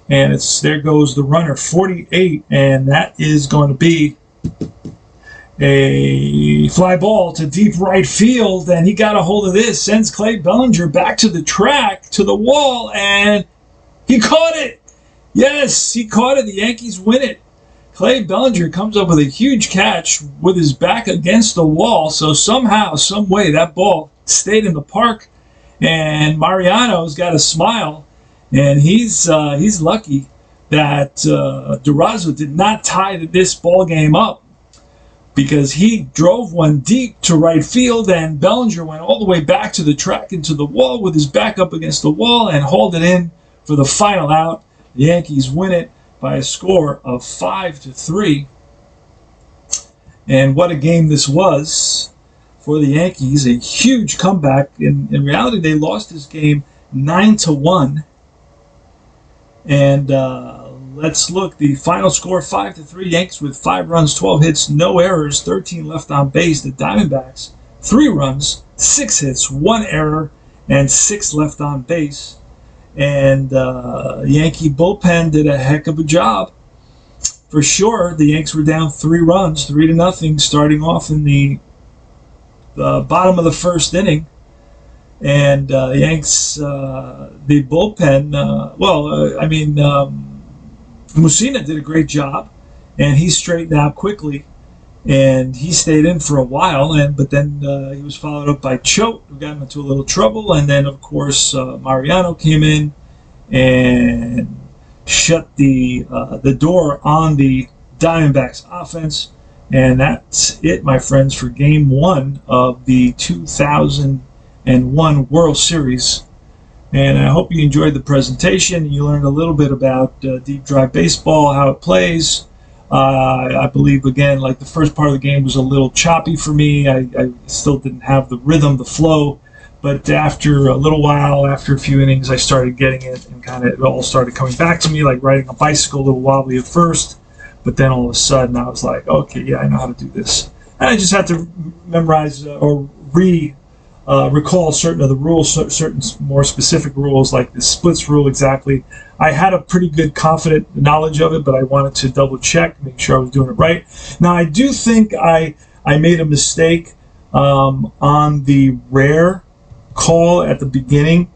And there goes the runner, 48, and that is going to be a fly ball to deep right field, and he got a hold of this, sends Clay Bellinger back to the track, to the wall, and he caught it. Yes, he caught it. The Yankees win it. Clay Bellinger comes up with a huge catch with his back against the wall. So somehow, some way, that ball stayed in the park, and Mariano's got a smile, and he's lucky that Durazo did not tie this ball game up, because he drove one deep to right field, and Bellinger went all the way back to the track and to the wall with his back up against the wall and hauled it in for the final out. The Yankees win it by a score of 5-3. And what a game this was for the Yankees. A huge comeback. In reality, they lost this game 9-1. And let's look. The final score, 5-3. Yankees with 5 runs, 12 hits, no errors, 13 left on base. The Diamondbacks, 3 runs, 6 hits, 1 error, and 6 left on base. And Yankee bullpen did a heck of a job. For sure, the Yanks were down 3 runs, 3-0, starting off in the bottom of the first inning. And Yanks, the bullpen, Mussina did a great job, and he straightened out quickly, and he stayed in for a while, but then he was followed up by Choate, who got him into a little trouble, and then, of course, Mariano came in and shut the door on the Diamondbacks offense, and that's it, my friends, for Game 1 of the 2001 World Series. And I hope you enjoyed the presentation. You learned a little bit about deep drive baseball, how it plays. I believe, again, like the first part of the game was a little choppy for me. I still didn't have the rhythm, the flow. But after a little while, after a few innings, I started getting it, and it all started coming back to me, like riding a bicycle, a little wobbly at first. But then all of a sudden, I was like, okay, yeah, I know how to do this. And I just had to memorize or recall certain of the rules, certain more specific rules, like the splits rule exactly. I had a pretty good confident knowledge of it, but I wanted to double check, make sure I was doing it right. Now, I do think I made a mistake on the rare call at the beginning.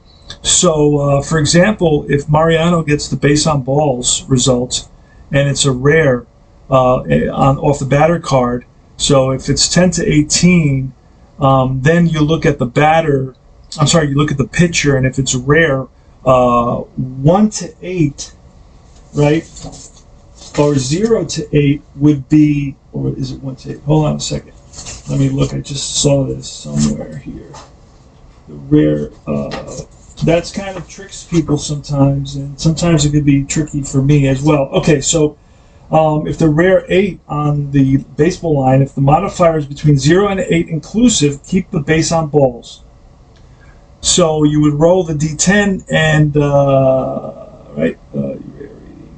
So, for example, if Mariano gets the base on balls result, and it's a rare off the batter card, so if it's 10-18, then you look at the batter. I'm sorry, you look at the pitcher, and if it's rare, 1-8, right, or 0-8 would be or is it 1/8? Hold on a second. Let me look. I just saw this somewhere here. The rare, that's kind of tricks people sometimes, and sometimes it could be tricky for me as well. Okay, so if the rare 8 on the baseball line, if the modifier is between 0 and 8 inclusive, keep the base on balls. So you would roll the D10 and, right, rare reading.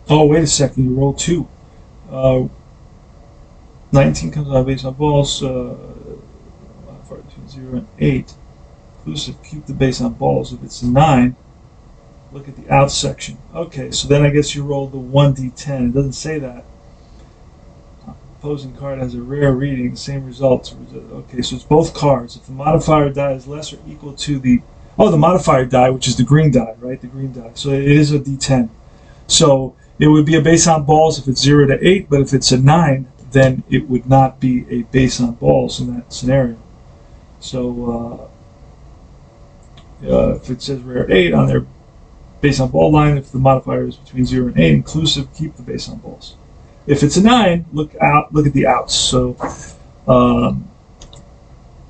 Oh, wait a second, you roll 2. 19 comes out of base on balls, modifier between 0 and 8. Inclusive, keep the base on balls. If it's a 9, look at the out section. Okay, so then I guess you roll the 1d10. It doesn't say that. Opposing card has a rare reading, the same results. Okay, so it's both cards. If the modifier die is less or equal to the modifier die, which is the green die, right? The green die. So it is a d10. So it would be a base on balls if it's 0 to 8, but if it's a 9, then it would not be a base on balls in that scenario. So if it says rare 8 on their base on ball line, if the modifier is between 0 and 8 inclusive, keep the base on balls. If it's a 9, look at the outs. So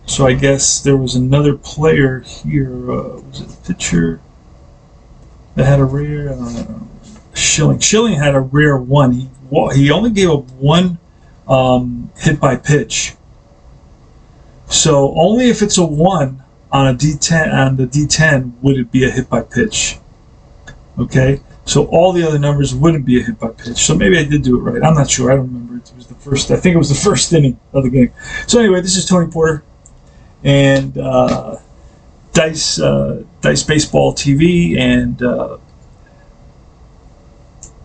so I guess there was another player here. Was it a pitcher that had a rare? Schilling. Schilling had a rare 1. He only gave up 1 hit by pitch. So only if it's a 1 on a D10 on the D10 would it be a hit by pitch. Okay, so all the other numbers wouldn't be a hit by pitch. So maybe I did do it right. I'm not sure. I don't remember. It was the first. I think it was the first inning of the game. So anyway, this is Tony Porter and Dice Baseball TV and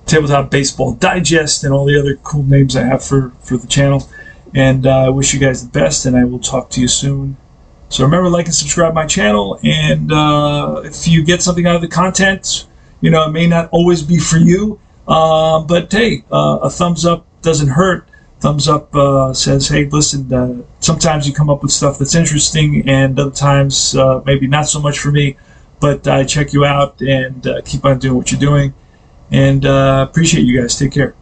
Tabletop Baseball Digest and all the other cool names I have for the channel. And I wish you guys the best, and I will talk to you soon. So remember, like and subscribe my channel. And if you get something out of the content, you know, it may not always be for you, but hey, a thumbs up doesn't hurt. Thumbs up says, hey, listen, sometimes you come up with stuff that's interesting, and other times maybe not so much for me, but I check you out and keep on doing what you're doing. And appreciate you guys. Take care.